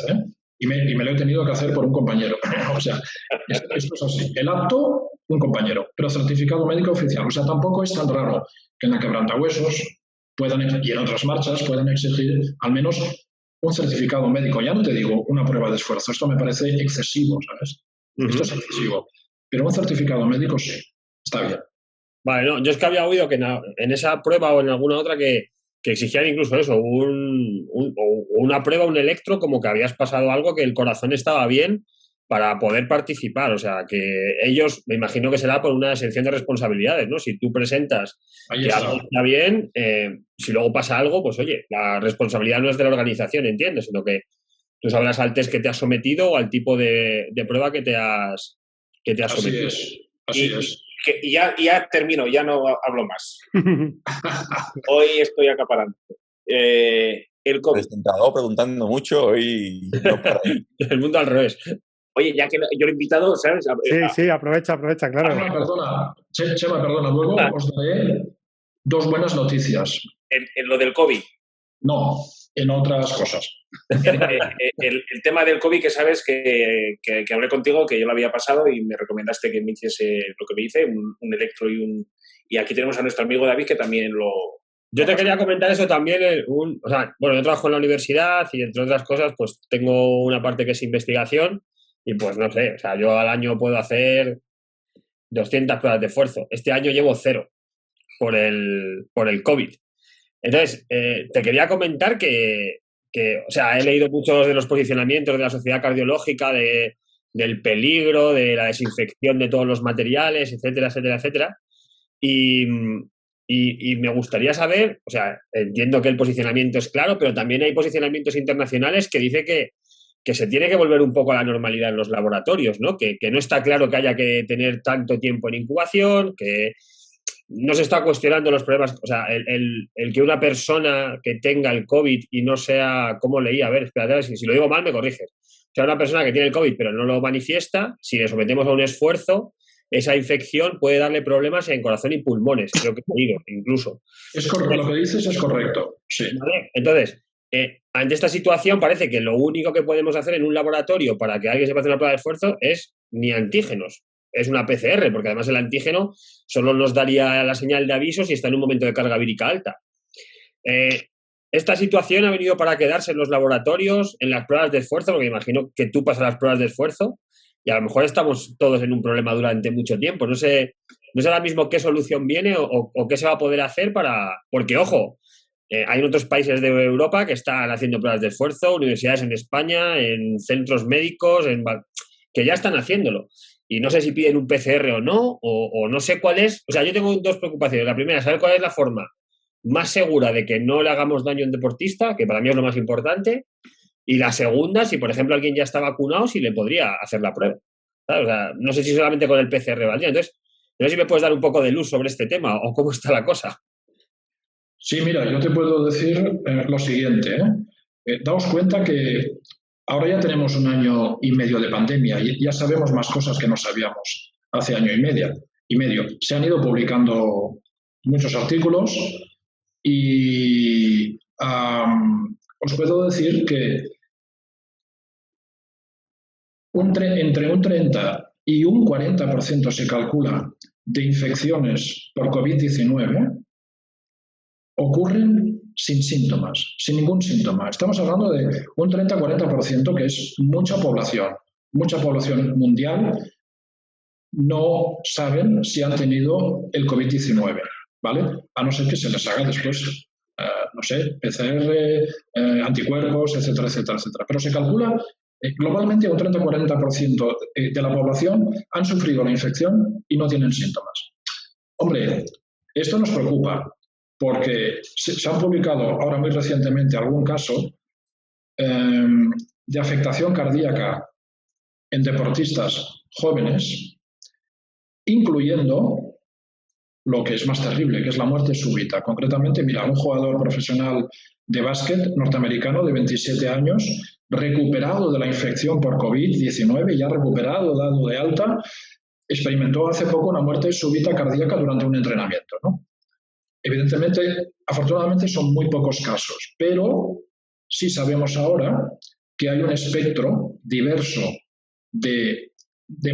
¿eh? Y me lo he tenido que hacer por un compañero. O sea, esto es así. El apto, un compañero, pero certificado médico oficial. O sea, tampoco es tan raro que en la quebrantahuesos y en otras marchas puedan exigir al menos un certificado médico. Ya no te digo una prueba de esfuerzo. Esto me parece excesivo, ¿sabes? Esto es excesivo. Pero un certificado médico sí, está bien. Vale, no, yo es que había oído que en esa prueba o en alguna otra que exigían incluso eso, una prueba, un electro, como que habías pasado algo, que el corazón estaba bien para poder participar. O sea, que ellos, me imagino que será por una exención de responsabilidades, ¿no? Si tú presentas que algo está bien, si luego pasa algo, pues oye, la responsabilidad no es de la organización, entiendo, sino que tú sabrás al test que te has sometido o al tipo de prueba que te has sometido. Así es. Y ya termino, ya no hablo más. Hoy estoy acaparando. El COVID. Presentado preguntando mucho, hoy no para. El mundo al revés. Oye, ya que yo lo he invitado, ¿sabes? Sí, aprovecha, claro. Perdona, Chema, luego os daré dos buenas noticias. En lo del COVID. No, en otras cosas. El tema del COVID, que sabes que hablé contigo, que yo lo había pasado y me recomendaste que me hiciese lo que me hice, un electro y aquí tenemos a nuestro amigo David, que también lo... Yo te quería comentar eso también. Yo trabajo en la universidad y entre otras cosas, pues tengo una parte que es investigación y pues no sé, o sea, yo al año puedo hacer 200 pruebas de esfuerzo. Este año llevo 0 por el COVID. Entonces, te quería comentar que, o sea, he leído muchos de los posicionamientos de la Sociedad Cardiológica, del peligro, de la desinfección de todos los materiales, etcétera, etcétera, etcétera. Y me gustaría saber, o sea, entiendo que el posicionamiento es claro, pero también hay posicionamientos internacionales que dice que se tiene que volver un poco a la normalidad en los laboratorios, ¿no? Que no está claro que haya que tener tanto tiempo en incubación, que no se está cuestionando los problemas, o sea, el que una persona que tenga el COVID y no sea, ¿cómo leí? A ver, espérate, si lo digo mal me corriges. O sea, una persona que tiene el COVID pero no lo manifiesta, si le sometemos a un esfuerzo, esa infección puede darle problemas en corazón y pulmones, creo que he oído, incluso. Es correcto, lo que dices es correcto, sí. ¿Vale? Entonces, ante esta situación parece que lo único que podemos hacer en un laboratorio para que alguien se pase una prueba de esfuerzo es ni antígenos. Es una PCR, porque además el antígeno solo nos daría la señal de aviso si está en un momento de carga vírica alta. Esta situación ha venido para quedarse en los laboratorios, en las pruebas de esfuerzo, porque imagino que tú pasas las pruebas de esfuerzo y a lo mejor estamos todos en un problema durante mucho tiempo. No sé ahora mismo qué solución viene o qué se va a poder hacer porque, ojo, hay otros países de Europa que están haciendo pruebas de esfuerzo, universidades en España, en centros médicos, que ya están haciéndolo. Y no sé si piden un PCR o no, o no sé cuál es. O sea, yo tengo dos preocupaciones. La primera, saber cuál es la forma más segura de que no le hagamos daño a un deportista, que para mí es lo más importante. Y la segunda, si por ejemplo alguien ya está vacunado, si le podría hacer la prueba. ¿Sabes? O sea, no sé si solamente con el PCR valdría. Entonces, no sé si me puedes dar un poco de luz sobre este tema o cómo está la cosa. Sí, mira, yo te puedo decir lo siguiente. Daos cuenta que ahora ya tenemos 1 año y medio de pandemia y ya sabemos más cosas que no sabíamos hace 1 año y medio. Se han ido publicando muchos artículos y os puedo decir que entre un 30 y un 40% se calcula de infecciones por COVID-19 ocurren sin síntomas, sin ningún síntoma. Estamos hablando de un 30-40%, que es mucha población mundial. No saben si han tenido el COVID-19, ¿vale? A no ser que se les haga después, no sé, PCR, anticuerpos, etcétera, etcétera, etcétera. Pero se calcula globalmente un 30-40% de la población han sufrido la infección y no tienen síntomas. Hombre, esto nos preocupa, porque se han publicado ahora muy recientemente algún caso de afectación cardíaca en deportistas jóvenes, incluyendo lo que es más terrible, que es la muerte súbita. Concretamente, mira, un jugador profesional de básquet norteamericano de 27 años, recuperado de la infección por COVID-19, ya recuperado, dado de alta, experimentó hace poco una muerte súbita cardíaca durante un entrenamiento, ¿no? Evidentemente, afortunadamente son muy pocos casos, pero sí sabemos ahora que hay un espectro diverso de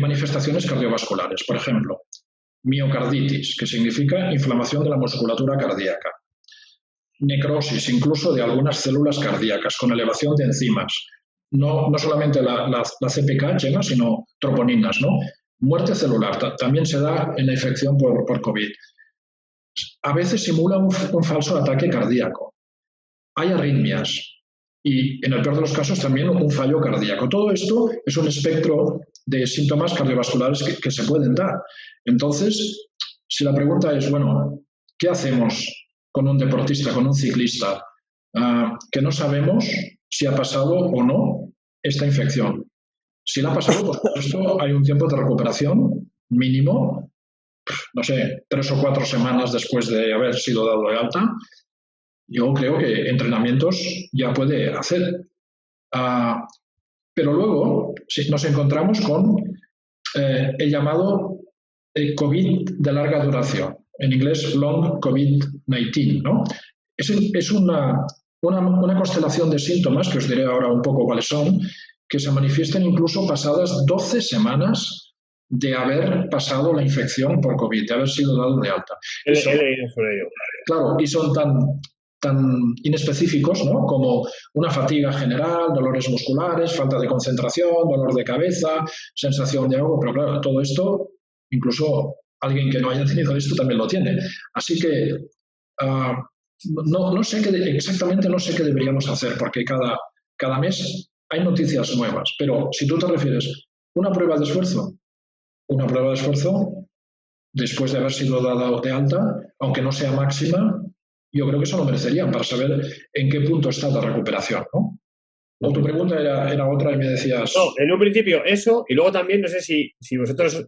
manifestaciones cardiovasculares. Por ejemplo, miocarditis, que significa inflamación de la musculatura cardíaca. Necrosis, incluso de algunas células cardíacas, con elevación de enzimas. No solamente la CPK, Gemma, sino troponinas, ¿no? Muerte celular, también se da en la infección por COVID. A veces simula un falso ataque cardíaco. Hay arritmias y, en el peor de los casos, también un fallo cardíaco. Todo esto es un espectro de síntomas cardiovasculares que se pueden dar. Entonces, si la pregunta es, bueno, ¿qué hacemos con un deportista, con un ciclista, que no sabemos si ha pasado o no esta infección? Si la ha pasado, por supuesto, hay un tiempo de recuperación mínimo, no sé, 3 o 4 semanas después de haber sido dado de alta. Yo creo que entrenamientos ya puede hacer. Pero luego nos encontramos con el llamado COVID de larga duración, en inglés Long COVID-19, ¿no? Es una constelación de síntomas, que os diré ahora un poco cuáles son, que se manifiestan incluso pasadas 12 semanas de haber pasado la infección por COVID, de haber sido dado de alta. He leído sobre ello. Claro, y son tan inespecíficos, ¿no? Como una fatiga general, dolores musculares, falta de concentración, dolor de cabeza, sensación de ahogo, pero claro, todo esto, incluso alguien que no haya tenido esto también lo tiene. Así que no sé exactamente no sé qué deberíamos hacer, porque cada mes hay noticias nuevas, pero si tú te refieres una prueba de esfuerzo después de haber sido dada de alta, aunque no sea máxima, yo creo que eso lo merecerían para saber en qué punto está la recuperación, ¿no? O tu pregunta era otra y me decías... No, en un principio eso, y luego también, no sé si vosotros,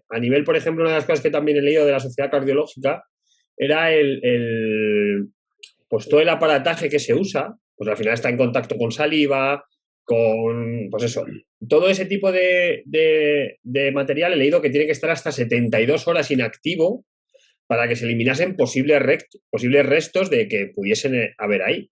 a nivel, por ejemplo, una de las cosas que también he leído de la Sociedad Cardiológica, era pues todo el aparataje que se usa, pues al final está en contacto con saliva, con, pues eso, todo ese tipo de material he leído que tiene que estar hasta 72 horas inactivo para que se eliminasen posibles restos de que pudiesen haber ahí.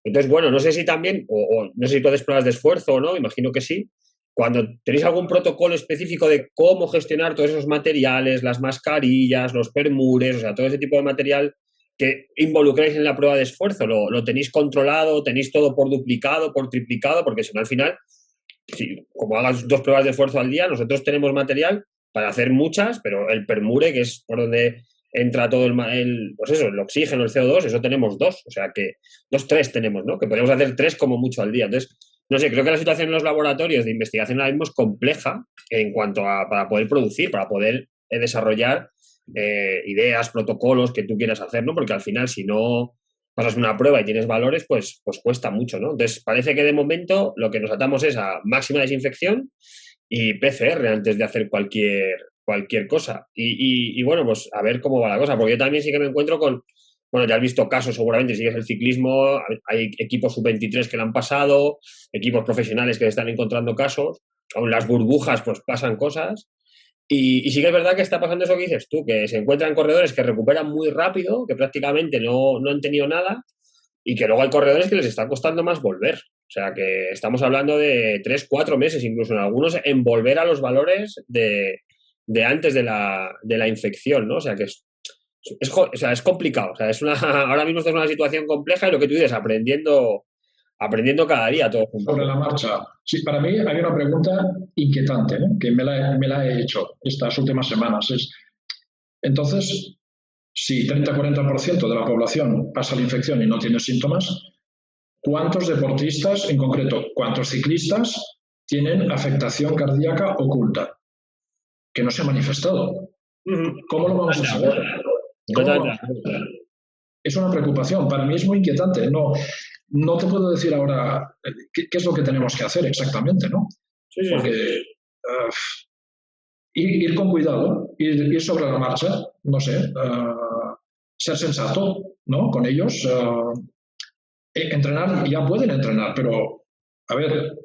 Entonces, bueno, no sé si también, o no sé si tú haces pruebas de esfuerzo o no, imagino que sí, cuando tenéis algún protocolo específico de cómo gestionar todos esos materiales, las mascarillas, los permures, o sea, todo ese tipo de material que involucráis en la prueba de esfuerzo, ¿lo tenéis controlado, tenéis todo por duplicado, por triplicado? Porque si no, al final, como hagas 2 pruebas de esfuerzo al día, nosotros tenemos material para hacer muchas, pero el permure, que es por donde entra todo pues eso, el oxígeno, el CO2, eso tenemos 2, o sea que 3 tenemos, ¿no? Que podemos hacer 3 como mucho al día. Entonces, no sé, creo que la situación en los laboratorios de investigación ahora mismo es compleja en cuanto a para poder producir, para poder desarrollar ideas, protocolos que tú quieras hacer, ¿no? Porque al final, si no pasas una prueba y tienes valores, pues cuesta mucho, ¿no? Entonces, parece que de momento lo que nos atamos es a máxima desinfección y PCR antes de hacer cualquier cosa. Y bueno, pues a ver cómo va la cosa, porque yo también sí que me encuentro con, bueno, ya has visto casos seguramente, sigues el ciclismo, hay equipos sub-23 que lo han pasado, equipos profesionales que están encontrando casos, aún las burbujas pues pasan cosas, y sí que es verdad que está pasando eso que dices tú, que se encuentran corredores que recuperan muy rápido, que prácticamente no han tenido nada, y que luego hay corredores que les está costando más volver. O sea, que estamos hablando de 3, 4 meses, incluso en algunos, en volver a los valores de antes de la infección, ¿no? O sea, que es complicado. O sea, ahora mismo es una situación compleja y lo que tú dices, aprendiendo cada día todo junto. Sobre la marcha. Sí, para mí hay una pregunta inquietante, ¿eh? Que me la he hecho estas últimas semanas. Entonces, si 30-40% de la población pasa la infección y no tiene síntomas, ¿cuántos deportistas, en concreto, cuántos ciclistas tienen afectación cardíaca oculta que no se ha manifestado? ¿Cómo lo vamos a saber? Es una preocupación. Para mí es muy inquietante. No, no te puedo decir ahora qué es lo que tenemos que hacer exactamente, ¿no? Sí, sí, Porque ir con cuidado, ir sobre la marcha, no sé, ser sensato, ¿no? Con ellos. Entrenar, ya pueden entrenar, pero, a ver,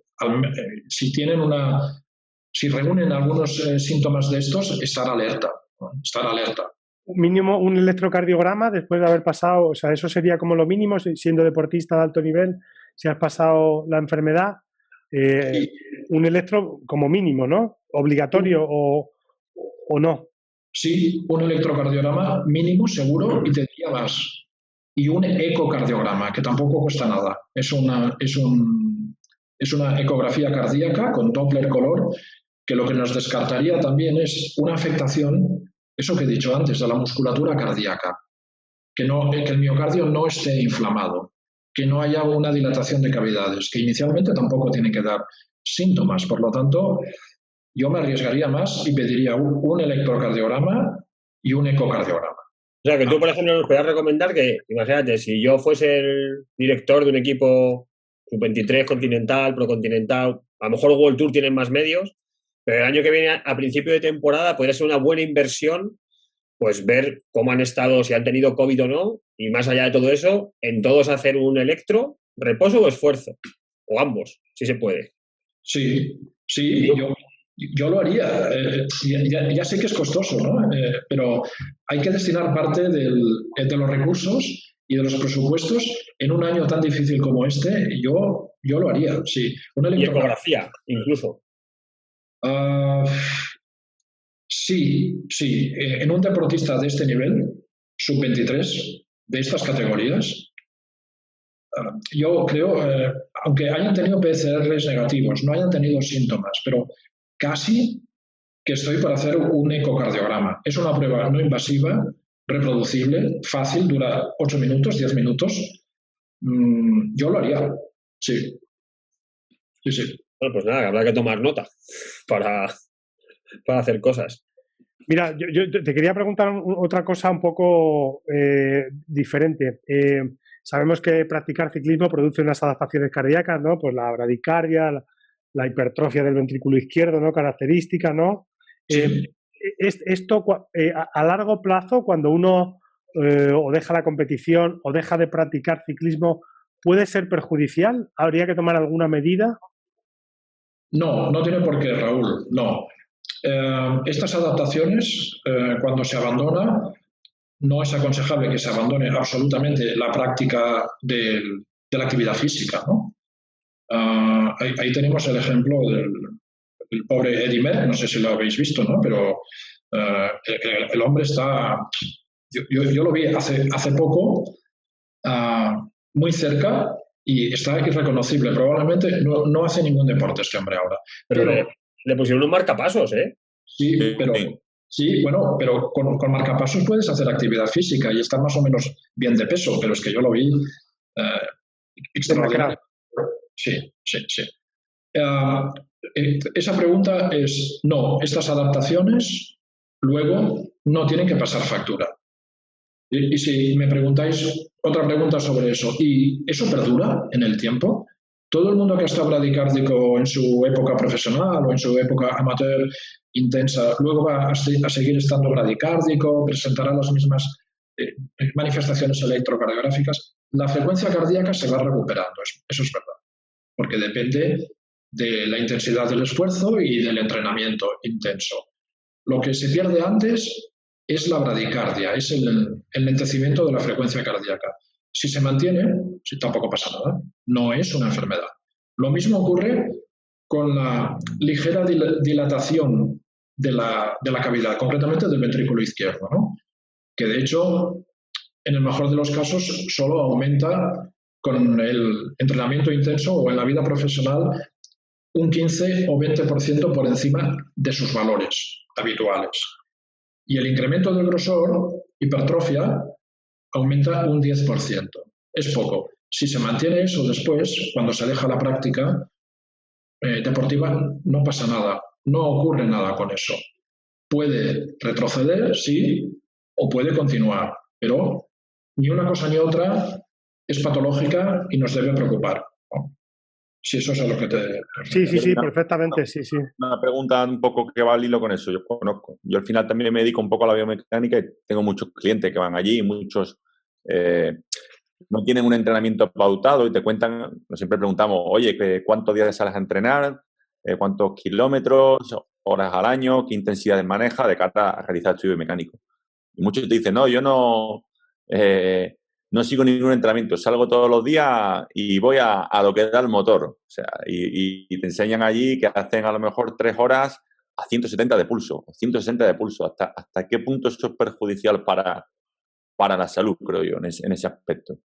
si reúnen algunos síntomas de estos, estar alerta, ¿no? Estar alerta. Mínimo un electrocardiograma después de haber pasado, o sea, eso sería como lo mínimo, siendo deportista de alto nivel, si has pasado la enfermedad, Sí. un electro como mínimo, ¿no? Obligatorio o no. Sí, un electrocardiograma mínimo seguro y te diría más. Y un ecocardiograma, que tampoco cuesta nada. Es una ecografía cardíaca con Doppler color, que lo que nos descartaría también es una afectación, eso que he dicho antes, de la musculatura cardíaca, que el miocardio no esté inflamado, que no haya una dilatación de cavidades, que inicialmente tampoco tiene que dar síntomas. Por lo tanto, yo me arriesgaría más y pediría un electrocardiograma y un ecocardiograma. O sea, que tú, por ejemplo, nos podrías recomendar que, imagínate, si yo fuese el director de un equipo sub-23 continental, procontinental, a lo mejor el World Tour tiene más medios, pero el año que viene, a principio de temporada, podría ser una buena inversión, pues ver cómo han estado, si han tenido COVID o no, y más allá de todo eso, en todos hacer un electro, reposo o esfuerzo, o ambos, si se puede. Sí, yo lo haría. Ya sé que es costoso, ¿no? Pero hay que destinar parte de los recursos y de los presupuestos en un año tan difícil como este. Yo lo haría, sí. Y ecografía, incluso. Sí. En un deportista de este nivel, sub-23, de estas categorías, yo creo, aunque hayan tenido PCRs negativos, no hayan tenido síntomas, pero casi que estoy para hacer un ecocardiograma. Es una prueba no invasiva, reproducible, fácil, dura 8 minutos, 10 minutos. Yo lo haría, sí. Bueno, pues nada, habrá que tomar nota para hacer cosas. Mira, yo te quería preguntar otra cosa un poco diferente. Sabemos que practicar ciclismo produce unas adaptaciones cardíacas, ¿no? Pues la bradicardia, la hipertrofia del ventrículo izquierdo, ¿no? Característica, ¿no? Sí. Esto a largo plazo, cuando uno o deja la competición o deja de practicar ciclismo, ¿puede ser perjudicial? ¿Habría que tomar alguna medida? No tiene por qué, Raúl, no. Estas adaptaciones, cuando se abandona, no es aconsejable que se abandone absolutamente la práctica de la actividad física, ¿no? Ahí tenemos el ejemplo del pobre Eddy Merckx, no sé si lo habéis visto, ¿no? Pero el hombre está... Yo lo vi hace poco, muy cerca, y está irreconocible. Probablemente no hace ningún deporte este hombre ahora. Pero le pusieron un marcapasos, ¿eh? Sí, pero... Sí, bueno, pero con marcapasos puedes hacer actividad física y estar más o menos bien de peso, pero es que yo lo vi extraordinario. Sí. Esa pregunta es, no, estas adaptaciones luego no tienen que pasar factura. Y si me preguntáis otra pregunta sobre eso, ¿y eso perdura en el tiempo? Todo el mundo que ha estado bradicárdico en su época profesional o en su época amateur intensa, luego va a seguir estando bradicárdico, presentará las mismas manifestaciones electrocardiográficas. La frecuencia cardíaca se va recuperando, eso es verdad, porque depende de la intensidad del esfuerzo y del entrenamiento intenso. Lo que se pierde antes es la bradicardia, es el lentecimiento de la frecuencia cardíaca. Si se mantiene, tampoco pasa nada, no es una enfermedad. Lo mismo ocurre con la ligera dilatación de la cavidad, concretamente del ventrículo izquierdo, ¿no? Que de hecho, en el mejor de los casos, solo aumenta con el entrenamiento intenso o en la vida profesional un 15 o 20% por encima de sus valores habituales. Y el incremento del grosor, hipertrofia, aumenta un 10%. Es poco. Si se mantiene eso después, cuando se deja la práctica deportiva, no pasa nada. No ocurre nada con eso. Puede retroceder, sí, o puede continuar, pero ni una cosa ni otra es patológica y nos debe preocupar, ¿no? Si eso es a lo que te... Sí, perfectamente, sí. Una pregunta un poco que va al hilo con eso. Yo conozco. Yo al final también me dedico un poco a la biomecánica y tengo muchos clientes que van allí, muchos no tienen un entrenamiento pautado y te cuentan, siempre preguntamos, oye, ¿cuántos días sales a entrenar? ¿Cuántos kilómetros, horas al año? ¿Qué intensidades maneja de cara a realizar estudio biomecánico? Y muchos te dicen, no, yo no sigo ningún entrenamiento, salgo todos los días y voy a lo que da el motor. O sea, y te enseñan allí que hacen a lo mejor 3 horas a 170 de pulso, 160 de pulso. ¿Hasta qué punto eso es perjudicial para la salud, creo yo, en ese aspecto?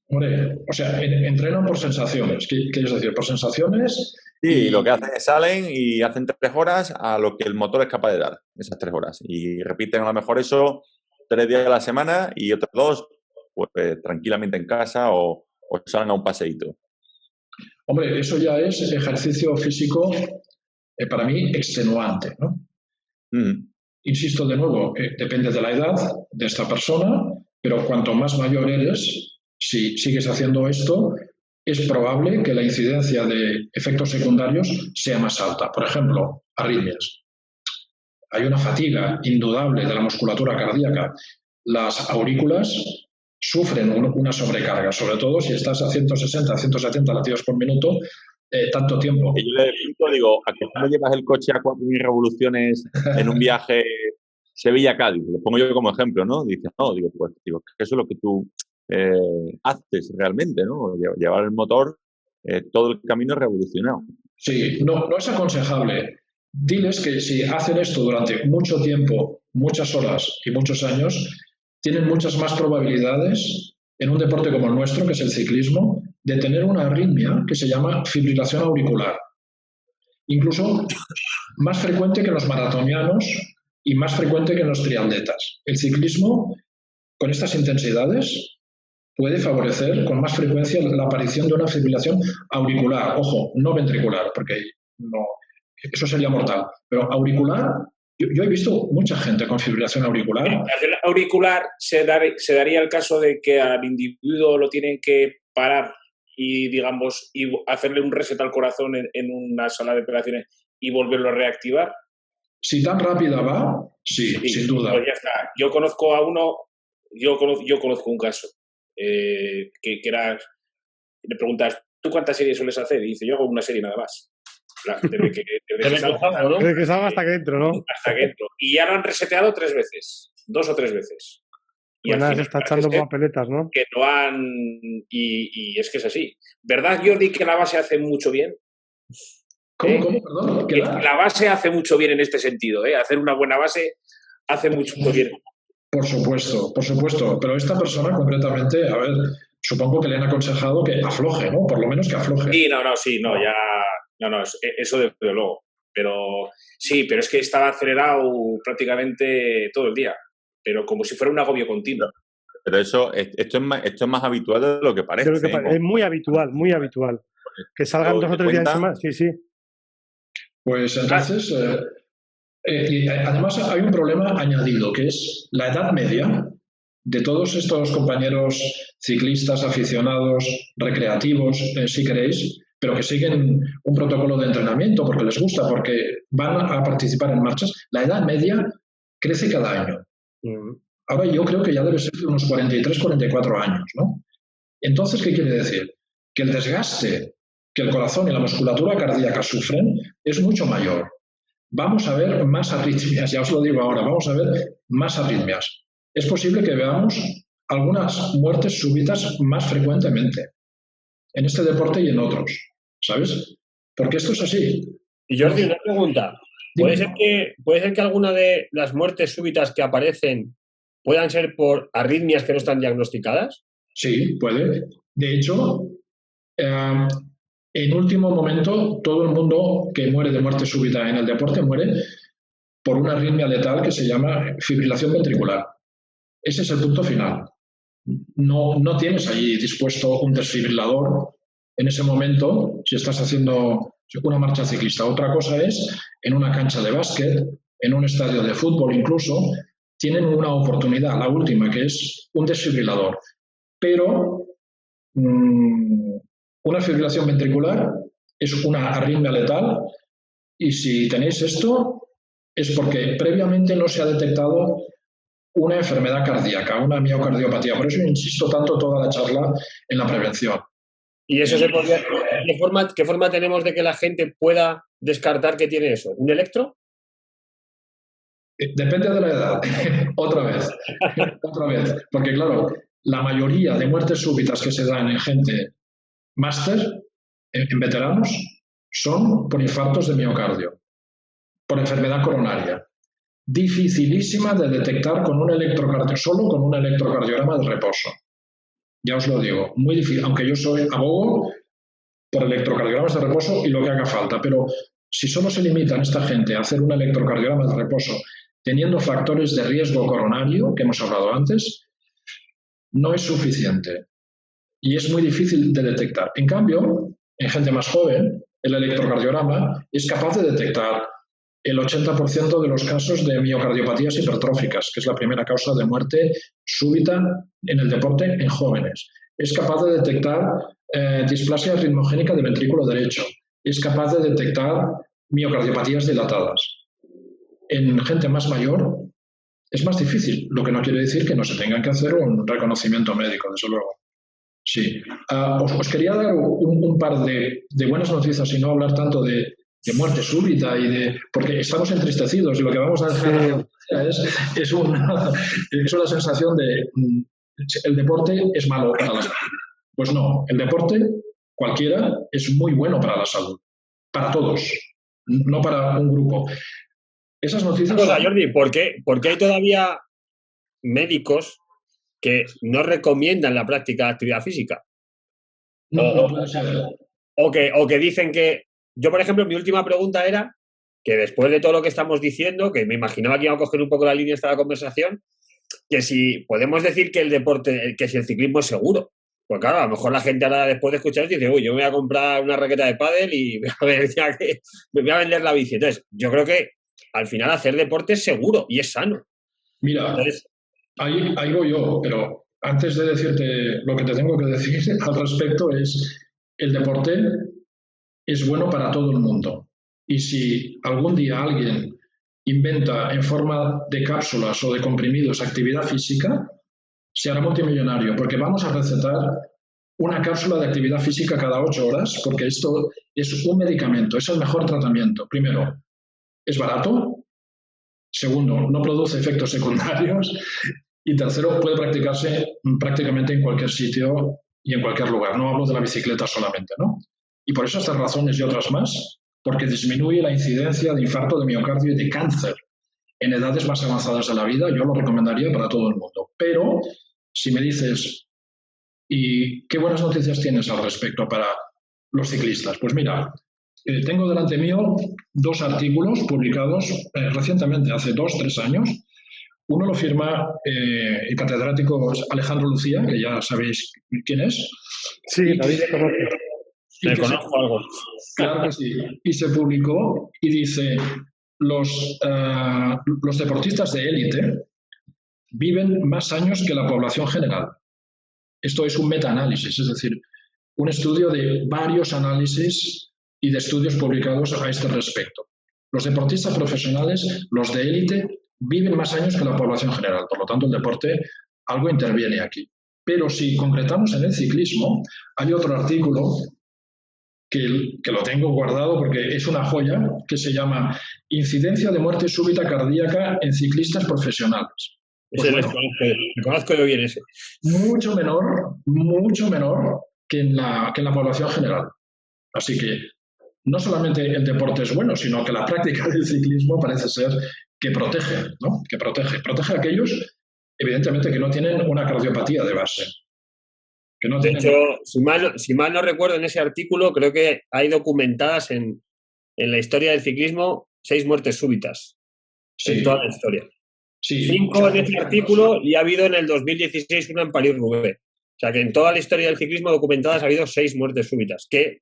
Hombre, o sea, entrenan por sensaciones. ¿Quieres decir? Por sensaciones. Sí, lo que hacen es salen y hacen 3 horas a lo que el motor es capaz de dar, esas 3 horas. Y repiten a lo mejor eso 3 días a la semana y otros 2 pues, tranquilamente en casa o salen a un paseíto. Hombre, eso ya es ejercicio físico, para mí, extenuante, ¿no? Insisto de nuevo, depende de la edad de esta persona, pero cuanto más mayor eres, si sigues haciendo esto, es probable que la incidencia de efectos secundarios sea más alta. Por ejemplo, arritmias. Hay una fatiga indudable de la musculatura cardíaca. Las aurículas sufren una sobrecarga, sobre todo si estás a 160, 170 latidos por minuto tanto tiempo. Y yo le digo, ¿a qué no llevas el coche a 4.000 revoluciones en un viaje Sevilla-Cádiz? Le pongo yo como ejemplo, ¿no? Dice, no, digo, que eso es lo que tú haces realmente, ¿no? Llevar el motor todo el camino revolucionado. Sí, no es aconsejable. Diles que si hacen esto durante mucho tiempo, muchas horas y muchos años, tienen muchas más probabilidades en un deporte como el nuestro, que es el ciclismo, de tener una arritmia que se llama fibrilación auricular. Incluso más frecuente que en los maratonianos y más frecuente que en los triatletas. El ciclismo, con estas intensidades, puede favorecer con más frecuencia la aparición de una fibrilación auricular. Ojo, no ventricular, porque no, eso sería mortal. Pero auricular, yo he visto mucha gente con fibrilación auricular. La auricular se daría el caso de que al individuo lo tienen que parar y, digamos, y hacerle un reset al corazón en una sala de operaciones y volverlo a reactivar. Si tan rápida va, sí, sin duda. Pues ya está. Yo conozco a uno, yo conozco un caso que era, le preguntas, ¿tú cuántas series sueles hacer? Y dice, yo hago una serie nada más. Desde que salga hasta que entro, ¿no? Hasta que entro. Y ya lo han reseteado 3 veces, 2 o 3 veces. Y pues nada, se está echando papeletas, ¿no? Que no han... Y es que es así. ¿Verdad, Jordi, que la base hace mucho bien? ¿Cómo? Perdón. Que la base hace mucho bien en este sentido, Hacer una buena base hace mucho bien. Por supuesto. Pero esta persona concretamente, a ver, supongo que le han aconsejado que afloje, ¿no? Por lo menos que afloje. Sí, eso desde luego. Pero sí, pero es que estaba acelerado prácticamente todo el día. Pero como si fuera un agobio continuo. Pero esto es más habitual de lo que parece. Es muy habitual. Que salgan 2 o 3 días de semana, sí. Pues entonces, y además hay un problema añadido, que es la edad media de todos estos compañeros ciclistas, aficionados, recreativos, si queréis, pero que siguen un protocolo de entrenamiento porque les gusta, porque van a participar en marchas. La edad media crece cada año. Ahora yo creo que ya debe ser de unos 43, 44 años, ¿no? Entonces, ¿qué quiere decir? Que el desgaste que el corazón y la musculatura cardíaca sufren es mucho mayor. Vamos a ver más arritmias, ya os lo digo ahora, vamos a ver más arritmias. Es posible que veamos algunas muertes súbitas más frecuentemente en este deporte y en otros, ¿sabes? Porque esto es así. Y Jordi, una pregunta. ¿Puede ser que alguna de las muertes súbitas que aparecen puedan ser por arritmias que no están diagnosticadas? Sí, puede. De hecho, en último momento, todo el mundo que muere de muerte súbita en el deporte muere por una arritmia letal que se llama fibrilación ventricular. Ese es el punto final. No tienes allí dispuesto un desfibrilador en ese momento si estás haciendo una marcha ciclista. Otra cosa es en una cancha de básquet, en un estadio de fútbol incluso, tienen una oportunidad, la última, que es un desfibrilador. Pero una fibrilación ventricular es una arritmia letal y si tenéis esto es porque previamente no se ha detectado una enfermedad cardíaca, una miocardiopatía. Por eso insisto tanto toda la charla en la prevención. ¿Y eso se podría, qué forma tenemos de que la gente pueda descartar que tiene eso? ¿Un electro? Depende de la edad. Otra vez. Porque claro, la mayoría de muertes súbitas que se dan en gente máster, en veteranos, son por infartos de miocardio, por enfermedad coronaria. Dificilísima de detectar con un solo con un electrocardiograma de reposo. Ya os lo digo, muy difícil, aunque yo abogo por electrocardiogramas de reposo y lo que haga falta, pero si solo se limitan esta gente a hacer un electrocardiograma de reposo teniendo factores de riesgo coronario, que hemos hablado antes, no es suficiente y es muy difícil de detectar. En cambio, en gente más joven, el electrocardiograma es capaz de detectar el 80% de los casos de miocardiopatías hipertróficas, que es la primera causa de muerte súbita en el deporte en jóvenes. Es capaz de detectar displasia ritmogénica de ventrículo derecho. Es capaz de detectar miocardiopatías dilatadas. En gente más mayor es más difícil, lo que no quiere decir que no se tengan que hacer un reconocimiento médico, desde luego. Sí. Os quería dar un par de buenas noticias y no hablar tanto de muerte súbita porque estamos entristecidos y lo que vamos a dejar es una sensación de el deporte es malo para la salud. Pues no, el deporte cualquiera es muy bueno para la salud, para todos, no para un grupo. Esas noticias... Jordi, ¿por qué hay todavía médicos que no recomiendan la práctica de actividad física? No puede ser. O que dicen que... Yo, por ejemplo, mi última pregunta era que después de todo lo que estamos diciendo, que me imaginaba que iba a coger un poco la línea esta de la conversación, que si podemos decir que el deporte, que si el ciclismo es seguro. Pues claro, a lo mejor la gente ahora después de escuchar dice, uy, yo me voy a comprar una raqueta de pádel y me voy a vender la bici. Entonces, yo creo que al final hacer deporte es seguro y es sano. Mira, entonces, ahí voy yo, pero antes de decirte lo que te tengo que decir al respecto es el deporte es bueno para todo el mundo. Y si algún día alguien inventa en forma de cápsulas o de comprimidos actividad física, se hará multimillonario, porque vamos a recetar una cápsula de actividad física cada 8 horas, porque esto es un medicamento, es el mejor tratamiento. Primero, es barato. Segundo, no produce efectos secundarios. Y tercero, puede practicarse prácticamente en cualquier sitio y en cualquier lugar. No hablo de la bicicleta solamente, ¿no? Y por esas razones y otras más, porque disminuye la incidencia de infarto de miocardio y de cáncer en edades más avanzadas de la vida, yo lo recomendaría para todo el mundo. Pero si me dices, ¿y qué buenas noticias tienes al respecto para los ciclistas? Pues mira, tengo delante mío 2 artículos publicados recientemente, hace 2-3 años. Uno lo firma el catedrático Alejandro Lucía, que ya sabéis quién es. Sí, David le conoce. Le conozco algo. Claro que sí. Y se publicó y dice, los deportistas de élite viven más años que la población general. Esto es un metaanálisis, es decir, un estudio de varios análisis y de estudios publicados a este respecto. Los deportistas profesionales, los de élite, viven más años que la población general. Por lo tanto, el deporte algo interviene aquí. Pero si concretamos en el ciclismo, hay otro artículo que lo tengo guardado porque es una joya, que se llama Incidencia de muerte súbita cardíaca en ciclistas profesionales. Pues bueno, me conozco yo bien ese. Mucho menor que en la población general. Así que no solamente el deporte es bueno, sino que la práctica del ciclismo parece ser que protege, ¿no? Que protege a aquellos, evidentemente, que no tienen una cardiopatía de base. De hecho, si mal no recuerdo, en ese artículo creo que hay documentadas en la historia del ciclismo 6 muertes súbitas. Sí. En toda la historia. Sí, 5 en ese artículo y ha habido en el 2016 una en París-Roubaix. O sea que en toda la historia del ciclismo documentadas ha habido 6 muertes súbitas, que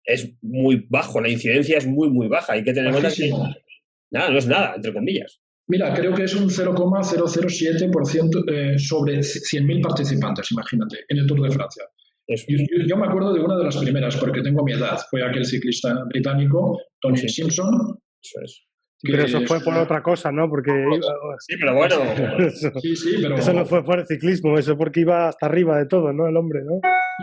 es muy bajo, la incidencia es muy, muy baja. Hay que tener en cuenta que no es nada, entre comillas. Mira, creo que es un 0,007% sobre 100.000 participantes, imagínate, en el Tour de Francia. Yo me acuerdo de una de las primeras, porque tengo mi edad. Fue aquel ciclista británico, Tony Simpson. Eso es. Pero eso fue por otra cosa, ¿no? Porque sí, pero bueno. Eso no fue por el ciclismo, eso porque iba hasta arriba de todo, ¿no? El hombre, ¿no?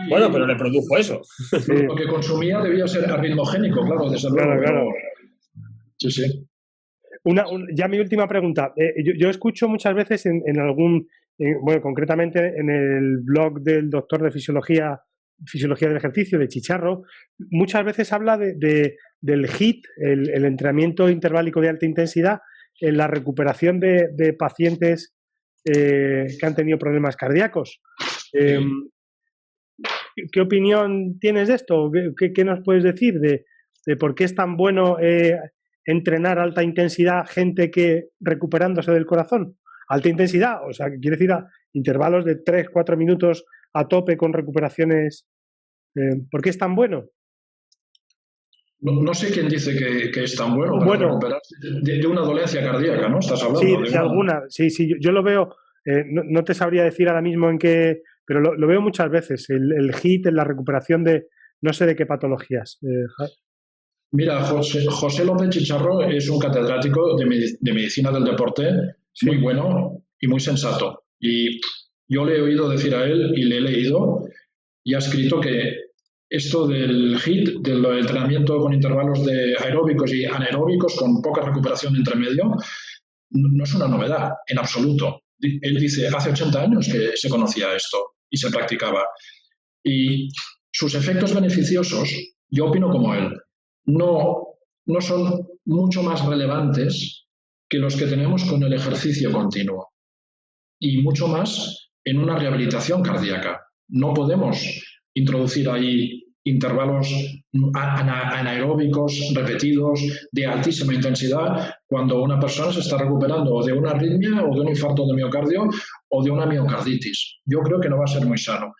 Bueno, pero le produjo eso. Sí. Lo que consumía debía ser arritmogénico, claro, desde luego. Claro. Sí, sí. Ya mi última pregunta. Yo escucho muchas veces en algún, bueno, concretamente en el blog del doctor de Fisiología del Ejercicio, de Chicharro, muchas veces habla del HIIT, el entrenamiento interválico de alta intensidad, en la recuperación de pacientes que han tenido problemas cardíacos. ¿Qué opinión tienes de esto? ¿Qué nos puedes decir de por qué es tan bueno entrenar alta intensidad gente que recuperándose del corazón? Alta intensidad, o sea, quiere decir a intervalos de 3-4 minutos a tope con recuperaciones. ¿Por qué es tan bueno? No sé quién dice que es tan bueno para recuperarse de una dolencia cardíaca, ¿no? ¿Estás hablando? Sí, de alguna. Sí, yo lo veo. No te sabría decir ahora mismo en qué, pero lo veo muchas veces. El HIIT en la recuperación de no sé de qué patologías. Mira, José López Chicharro es un catedrático de medicina del deporte, muy bueno y muy sensato. Y yo le he oído decir a él y le he leído y ha escrito que esto del HIIT, del entrenamiento con intervalos de aeróbicos y anaeróbicos con poca recuperación entre medio, no es una novedad en absoluto. Él dice, hace 80 años que se conocía esto y se practicaba. Y sus efectos beneficiosos, yo opino como él, no son mucho más relevantes que los que tenemos con el ejercicio continuo y mucho más en una rehabilitación cardíaca. No podemos introducir ahí intervalos anaeróbicos repetidos de altísima intensidad cuando una persona se está recuperando o de una arritmia o de un infarto de miocardio o de una miocarditis. Yo creo que no va a ser muy sano.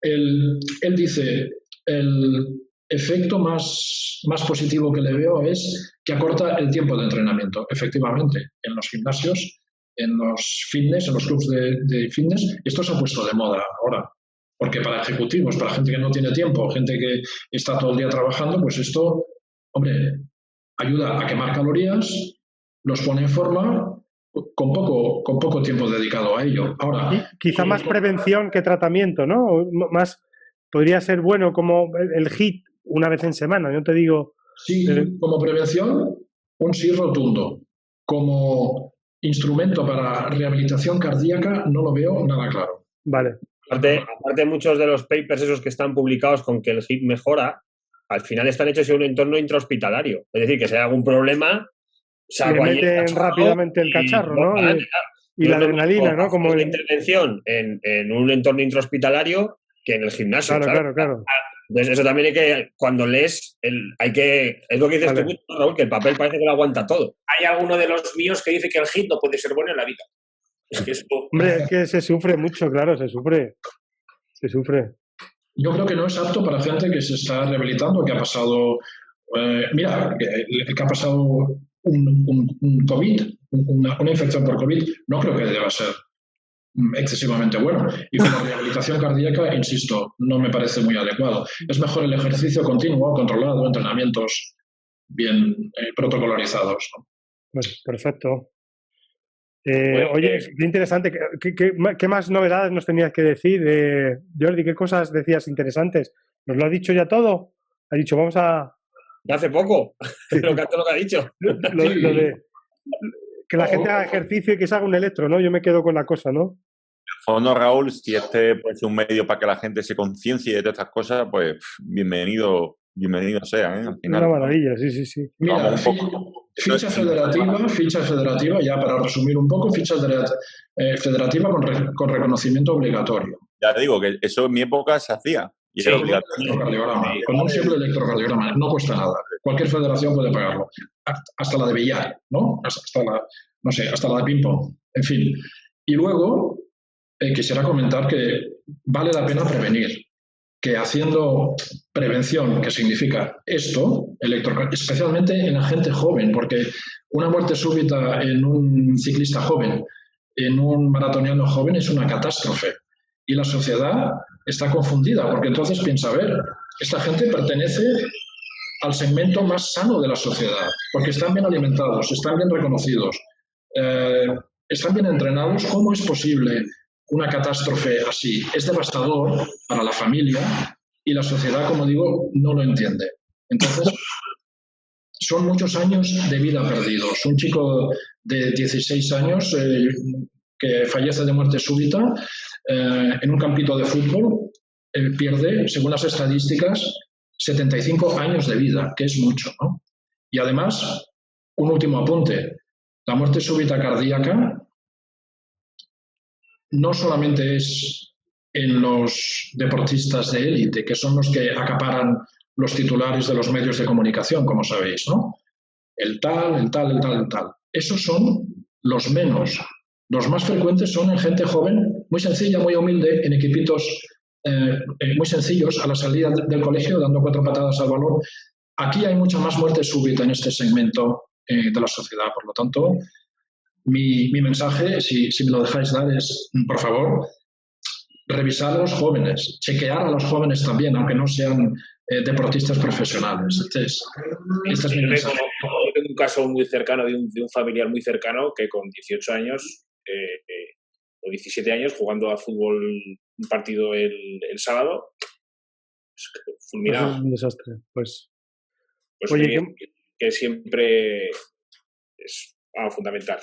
Él dice, el efecto más positivo que le veo es que acorta el tiempo de entrenamiento. Efectivamente, en los gimnasios, en los fitness, en los clubs de fitness, esto se ha puesto de moda ahora. Porque para ejecutivos, para gente que no tiene tiempo, gente que está todo el día trabajando, pues esto, hombre, ayuda a quemar calorías, los pone en forma con poco tiempo dedicado a ello. Ahora, quizá más prevención que tratamiento, ¿no? Más podría ser bueno como el HIIT una vez en semana, yo te digo. Sí, como prevención, un sí rotundo. Como instrumento para rehabilitación cardíaca, no lo veo nada claro. Vale. Aparte, muchos de los papers esos que están publicados con que el HIIT mejora, al final están hechos en un entorno intrahospitalario. Es decir, que si hay algún problema, se meten rápidamente el cacharro, ¿no? Y la adrenalina, ¿no? Como la intervención en un entorno intrahospitalario que en el gimnasio. Claro. Entonces, eso también hay que, cuando lees, es lo que dices tú, Raúl, que el papel parece que lo aguanta todo. Hay alguno de los míos que dice que el HIIT no puede ser bueno en la vida. Es que eso... Hombre, es que se sufre mucho, claro, se sufre. Yo creo que no es apto para gente que se está rehabilitando, que ha pasado, que ha pasado un COVID, una infección por COVID, no creo que deba ser excesivamente bueno. Y como rehabilitación cardíaca, insisto, no me parece muy adecuado. Es mejor el ejercicio continuo, controlado, entrenamientos bien protocolarizados, ¿no? Bueno, perfecto. Oye, qué interesante. ¿Qué más novedades nos tenías que decir? Jordi, ¿qué cosas decías interesantes? ¿Nos lo has dicho ya todo? Ha dicho, vamos a... Hace poco, lo que ha dicho. Lo de que la gente haga ejercicio y que se haga un electro, ¿no? Yo me quedo con la cosa, ¿no? En el fondo, Raúl, si este puede ser un medio para que la gente se conciencie de estas cosas, pues bienvenido sea, ¿eh? Al final, una maravilla, sí. Mira, ficha federativa, ya para resumir un poco, ficha federativa con reconocimiento obligatorio. Ya te digo que eso en mi época se hacía. Y era obligatorio. Con un simple electrocardiograma, no cuesta nada. Cualquier federación puede pagarlo. Hasta la de billar, ¿no? Hasta la de ping-pong. En fin. Y luego, quisiera comentar que vale la pena prevenir. Que haciendo prevención, que significa esto, especialmente en la gente joven, porque una muerte súbita en un ciclista joven, en un maratoniano joven, es una catástrofe. Y la sociedad está confundida, porque entonces piensa, a ver, esta gente pertenece al segmento más sano de la sociedad, porque están bien alimentados, están bien reconocidos, están bien entrenados. ¿Cómo es posible una catástrofe así? Es devastador para la familia y la sociedad, como digo, no lo entiende. Entonces, son muchos años de vida perdidos. Un chico de 16 años que fallece de muerte súbita en un campito de fútbol pierde, según las estadísticas, 75 años de vida, que es mucho, ¿no? Y además, un último apunte. La muerte súbita cardíaca no solamente es en los deportistas de élite, que son los que acaparan los titulares de los medios de comunicación, como sabéis, ¿no? El tal. Esos son los menos. Los más frecuentes son en gente joven, muy sencilla, muy humilde, en equipitos muy sencillos, a la salida del colegio, dando 4 patadas al balón. Aquí hay mucha más muerte súbita en este segmento de la sociedad. Por lo tanto, mi mensaje, si me lo dejáis dar, es, por favor, revisar a los jóvenes, chequear a los jóvenes también, aunque no sean deportistas profesionales. Este es mi mensaje. Yo tengo un caso muy cercano de un familiar muy cercano que con 18 años o 17 años jugando a fútbol un partido el sábado, fulminado. Es un desastre. Pues oye, que siempre es fundamental.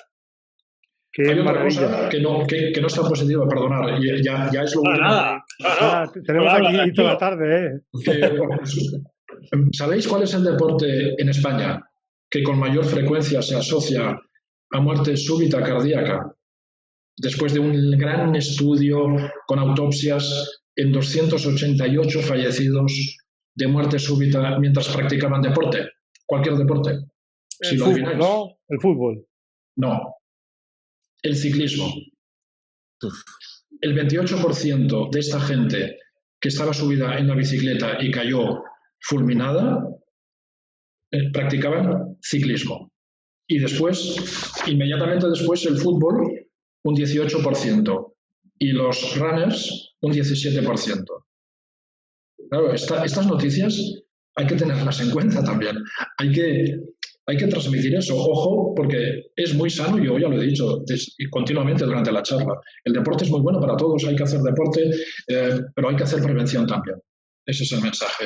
Hay otra cosa que no está positiva, perdonar, ya es lo último. Tenemos aquí toda la tarde. ¿Sabéis cuál es el deporte en España que con mayor frecuencia se asocia a muerte súbita cardíaca? Después de un gran estudio con autopsias en 288 fallecidos de muerte súbita mientras practicaban deporte, cualquier deporte. Si el fútbol, ¿no? El fútbol. No. El ciclismo. El 28% de esta gente que estaba subida en la bicicleta y cayó fulminada practicaban ciclismo. Y después, inmediatamente después, el fútbol, un 18%. Y los runners, un 17%. Claro, estas noticias hay que tenerlas en cuenta también. Hay que transmitir eso. Ojo, porque es muy sano, yo ya lo he dicho continuamente durante la charla. El deporte es muy bueno para todos, hay que hacer deporte, pero hay que hacer prevención también. Ese es el mensaje.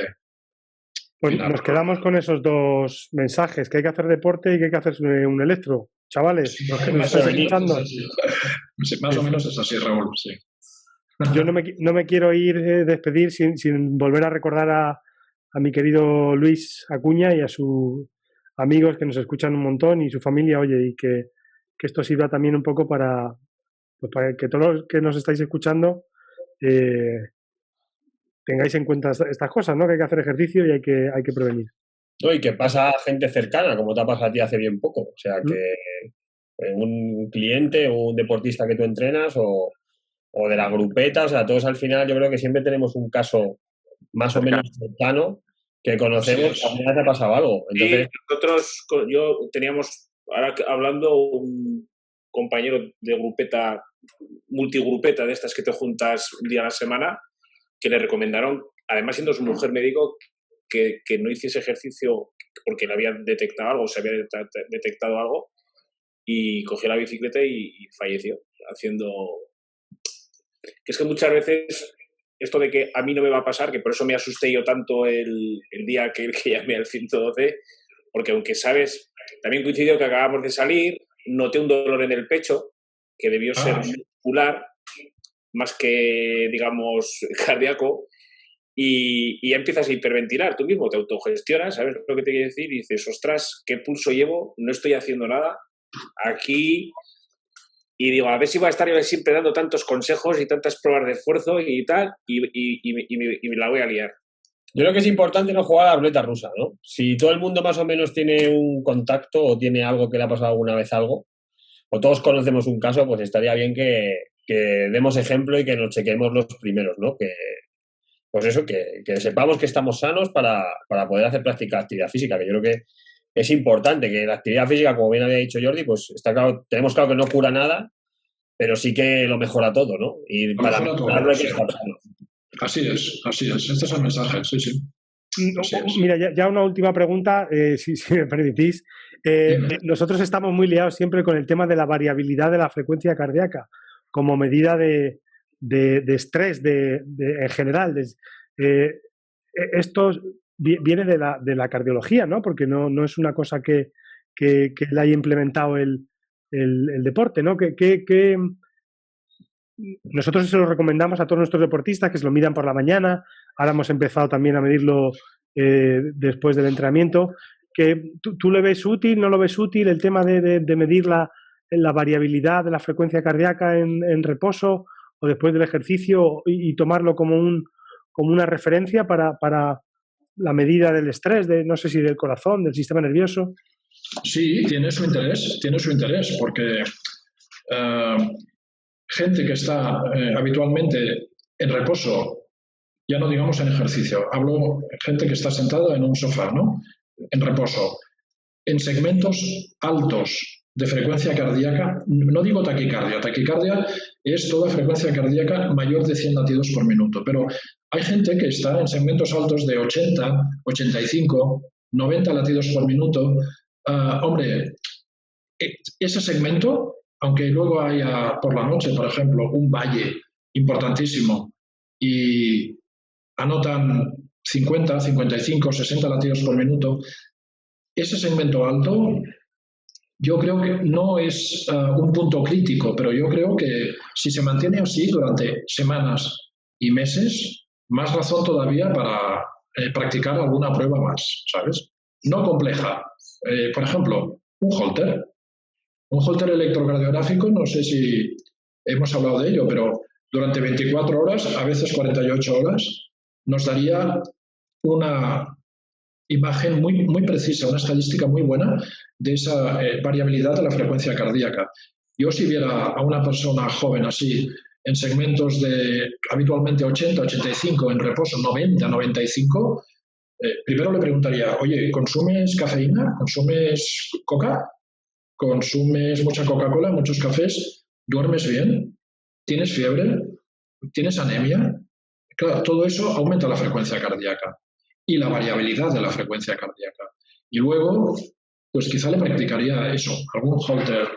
Pues nos quedamos con esos dos mensajes, que hay que hacer deporte y que hay que hacer un electro. Chavales, los que nos estáis escuchando. Más o menos es así, Raúl, sí. Yo no me quiero despedir sin volver a recordar a mi querido Luis Acuña y a sus amigos que nos escuchan un montón y su familia, oye, y que esto sirva también un poco para que todos los que nos estáis escuchando tengáis en cuenta estas cosas, ¿no? Que hay que hacer ejercicio y hay que prevenir. No, y que pasa a gente cercana, como te ha pasado a ti hace bien poco. O sea, que un cliente o un deportista que tú entrenas o de la grupeta, o sea, todos al final yo creo que siempre tenemos un caso más o menos cercano que conocemos, sí, que te ha pasado algo. Entonces, nosotros, teníamos, ahora hablando, un compañero de grupeta, multigrupeta, de estas que te juntas un día a la semana, que le recomendaron, además siendo su mujer médico, que no hiciese ejercicio porque le habían detectado algo, se había detectado algo, y cogió la bicicleta y falleció, haciendo... Que es que muchas veces, esto de que a mí no me va a pasar, que por eso me asusté yo tanto el día que llamé al 112, porque aunque sabes, también coincidió que acabamos de salir, noté un dolor en el pecho, que debió ser muscular, más que, digamos, cardíaco, y ya empiezas a hiperventilar, tú mismo te autogestionas, ¿sabes lo que te quiero decir? Y dices, ostras, ¿qué pulso llevo? No estoy haciendo nada aquí. Y digo, a ver si va a estar yo siempre dando tantos consejos y tantas pruebas de esfuerzo y tal, y me la voy a liar. Yo creo que es importante no jugar a la ruleta rusa, ¿no? Si todo el mundo más o menos tiene un contacto o tiene algo que le ha pasado alguna vez algo, o todos conocemos un caso, pues estaría bien que demos ejemplo y que nos chequemos los primeros, ¿no? Pues eso, que sepamos que estamos sanos para poder hacer práctica de actividad física, que yo creo que es importante, que la actividad física, como bien había dicho Jordi, pues está claro, tenemos claro que no cura nada, pero sí que lo mejora todo, ¿no? Y para mejorarlo hay que estar sano. Así es. Este es el mensaje, sí. Mira, ya una última pregunta, si me permitís. Nosotros estamos muy liados siempre con el tema de la variabilidad de la frecuencia cardíaca como medida de estrés en general. Esto viene de la cardiología, ¿no? Porque no es una cosa que le haya implementado el deporte, ¿no? Nosotros se lo recomendamos a todos nuestros deportistas que se lo midan por la mañana. Ahora hemos empezado también a medirlo después del entrenamiento. Que ¿Tú le ves útil, no lo ves útil el tema de medir la variabilidad de la frecuencia cardíaca en reposo o después del ejercicio y tomarlo como una referencia para la medida del estrés, no sé si del corazón, del sistema nervioso? Sí, tiene su interés, porque gente que está habitualmente en reposo, ya no digamos en ejercicio, hablo de gente que está sentada en un sofá, ¿no? En reposo, en segmentos altos de frecuencia cardíaca, no digo taquicardia es toda frecuencia cardíaca mayor de 100 latidos por minuto, pero hay gente que está en segmentos altos de 80, 85, 90 latidos por minuto. Hombre, ese segmento, aunque luego haya por la noche, por ejemplo, un valle importantísimo y anotan 50, 55, 60 latidos por minuto, ese segmento alto yo creo que no es un punto crítico, pero yo creo que si se mantiene así durante semanas y meses, más razón todavía para practicar alguna prueba más, ¿sabes? No compleja. Por ejemplo, un holter electrocardiográfico, no sé si hemos hablado de ello, pero durante 24 horas, a veces 48 horas, nos daría una imagen muy precisa, una estadística muy buena de esa variabilidad de la frecuencia cardíaca. Yo si viera a una persona joven así, en segmentos de habitualmente 80, 85, en reposo 90, 95, primero le preguntaría, oye, ¿consumes cafeína? ¿Consumes coca? ¿Consumes mucha Coca-Cola, muchos cafés? ¿Duermes bien? ¿Tienes fiebre? ¿Tienes anemia? Claro, todo eso aumenta la frecuencia cardíaca y la variabilidad de la frecuencia cardíaca. Y luego, pues quizá le practicaría eso, algún holter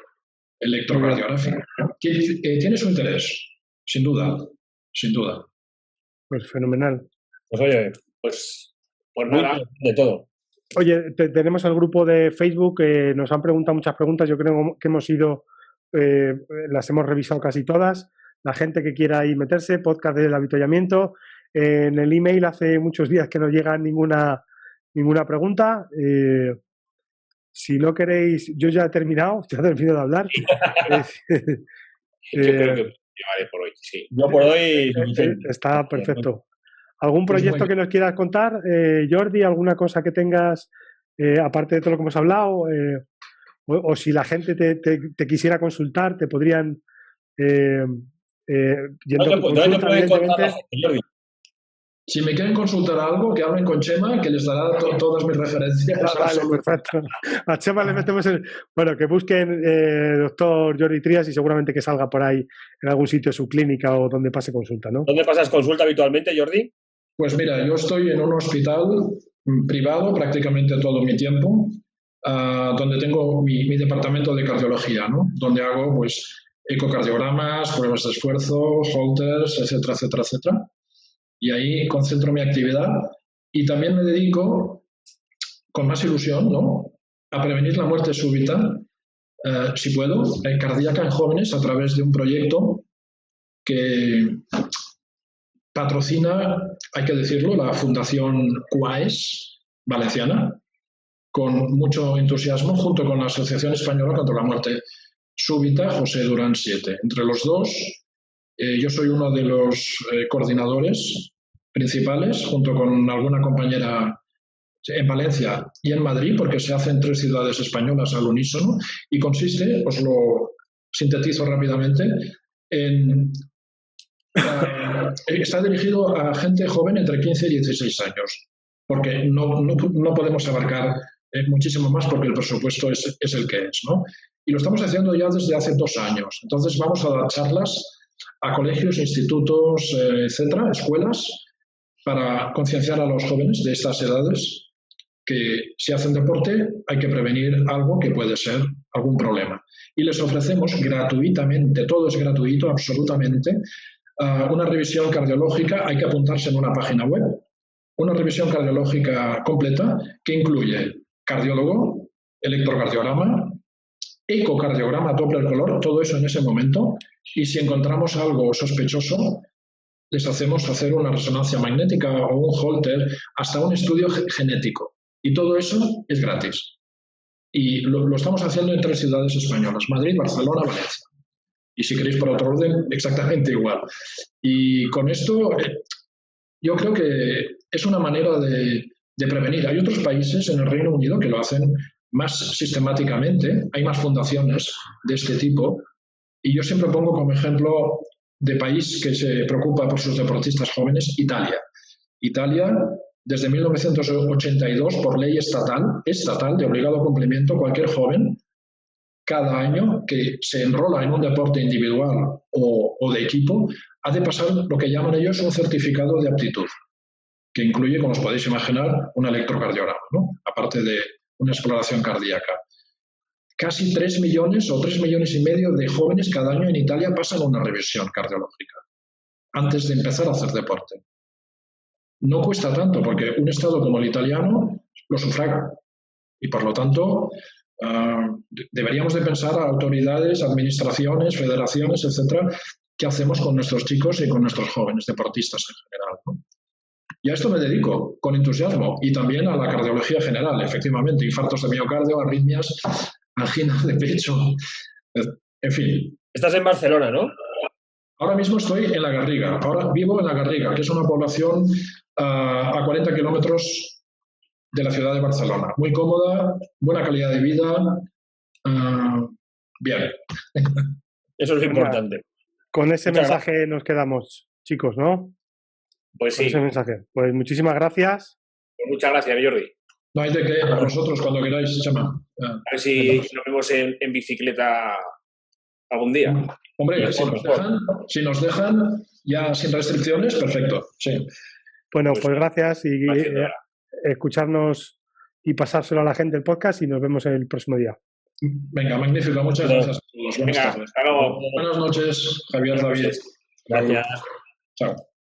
electrocardiográfico. Tiene su interés, sin duda. Pues fenomenal. Pues oye, pues nada, de todo. Oye, tenemos el grupo de Facebook, nos han preguntado muchas preguntas, yo creo que las hemos revisado casi todas. La gente que quiera ahí meterse, podcast del avituallamiento. En el email hace muchos días que no llega ninguna pregunta. Si no queréis, yo ya he terminado de hablar. Yo creo que llevaré por hoy, sí. Yo por hoy está perfecto. ¿Algún proyecto que nos quieras contar, Jordi? ¿Alguna cosa que tengas, aparte de todo lo que hemos hablado? O si la gente te quisiera consultar, te podrían... ¿Dónde pueden contar la gente, Jordi? Si me quieren consultar algo, que hablen con Chema, que les dará todas mis referencias. Vale, perfecto. A Chema le metemos Bueno, que busquen doctor Jordi Trías y seguramente que salga por ahí en algún sitio su clínica o donde pase consulta, ¿no? ¿Dónde pasas consulta habitualmente, Jordi? Pues mira, yo estoy en un hospital privado prácticamente todo mi tiempo, donde tengo mi departamento de cardiología, ¿no? Donde hago, pues, ecocardiogramas, pruebas de esfuerzo, holters, etcétera, etcétera, etcétera. Y ahí concentro mi actividad y también me dedico con más ilusión, ¿no?, a prevenir la muerte súbita, si puedo, cardíaca en jóvenes a través de un proyecto que patrocina, hay que decirlo, la Fundación QAES valenciana, con mucho entusiasmo, junto con la Asociación Española contra la Muerte Súbita, José Durán 7. Entre los dos, yo soy uno de los coordinadores principales, junto con alguna compañera en Valencia y en Madrid, porque se hace en 3 ciudades españolas al unísono, y consiste, os lo sintetizo rápidamente, está dirigido a gente joven entre 15 y 16 años, porque no podemos abarcar muchísimo más porque el presupuesto es el que es, ¿no? Y lo estamos haciendo ya desde hace 2 años. Entonces vamos a dar charlas a colegios, institutos, etcétera, escuelas, para concienciar a los jóvenes de estas edades que si hacen deporte hay que prevenir algo que puede ser algún problema. Y les ofrecemos gratuitamente, todo es gratuito, absolutamente, una revisión cardiológica. Hay que apuntarse en una página web, una revisión cardiológica completa que incluye cardiólogo, electrocardiograma, ecocardiograma, Doppler color, todo eso en ese momento. Y si encontramos algo sospechoso, les hacemos hacer una resonancia magnética o un Holter, hasta un estudio genético. Y todo eso es gratis. Y lo estamos haciendo en 3 ciudades españolas: Madrid, Barcelona, Valencia. Y si queréis por otro orden, exactamente igual. Y con esto yo creo que es una manera de prevenir. Hay otros países en el Reino Unido que lo hacen más sistemáticamente. Hay más fundaciones de este tipo. Y yo siempre pongo como ejemplo de país que se preocupa por sus deportistas jóvenes, Italia. Italia, desde 1982, por ley estatal de obligado cumplimiento, cualquier joven, cada año que se enrola en un deporte individual o de equipo, ha de pasar lo que llaman ellos un certificado de aptitud, que incluye, como os podéis imaginar, un electrocardiograma, ¿no? Aparte de una exploración cardíaca. Casi 3 millones o 3 millones y medio de jóvenes cada año en Italia pasan una revisión cardiológica antes de empezar a hacer deporte. No cuesta tanto, porque un estado como el italiano lo sufraga. Y por lo tanto, deberíamos de pensar a autoridades, administraciones, federaciones, etcétera, qué hacemos con nuestros chicos y con nuestros jóvenes deportistas en general, ¿no? Y a esto me dedico con entusiasmo, y también a la cardiología general, efectivamente, infartos de miocardio, arritmias, angina de pecho, en fin. Estás en Barcelona, ¿no? Ahora mismo estoy en La Garriga. Ahora vivo en La Garriga, que es una población a 40 kilómetros de la ciudad de Barcelona. Muy cómoda, buena calidad de vida. Bien. Eso es importante. Con ese Muchas mensaje nos quedamos, chicos, ¿no? Pues Con sí. ese mensaje. Pues muchísimas gracias. Pues muchas gracias, Jordi. No hay de qué, a vosotros cuando queráis, Chema. A ver si nos vemos en bicicleta algún día. Hombre, si nos dejan, ya sin restricciones, perfecto. Sí. Bueno, pues gracias y Gracias. escucharnos y pasárselo a la gente el podcast, y nos vemos el próximo día. Venga, magnífico. Muchas gracias a todos. Buenas Venga, tardes. hasta luego. Buenas noches, Javier, David. Gracias. Chao.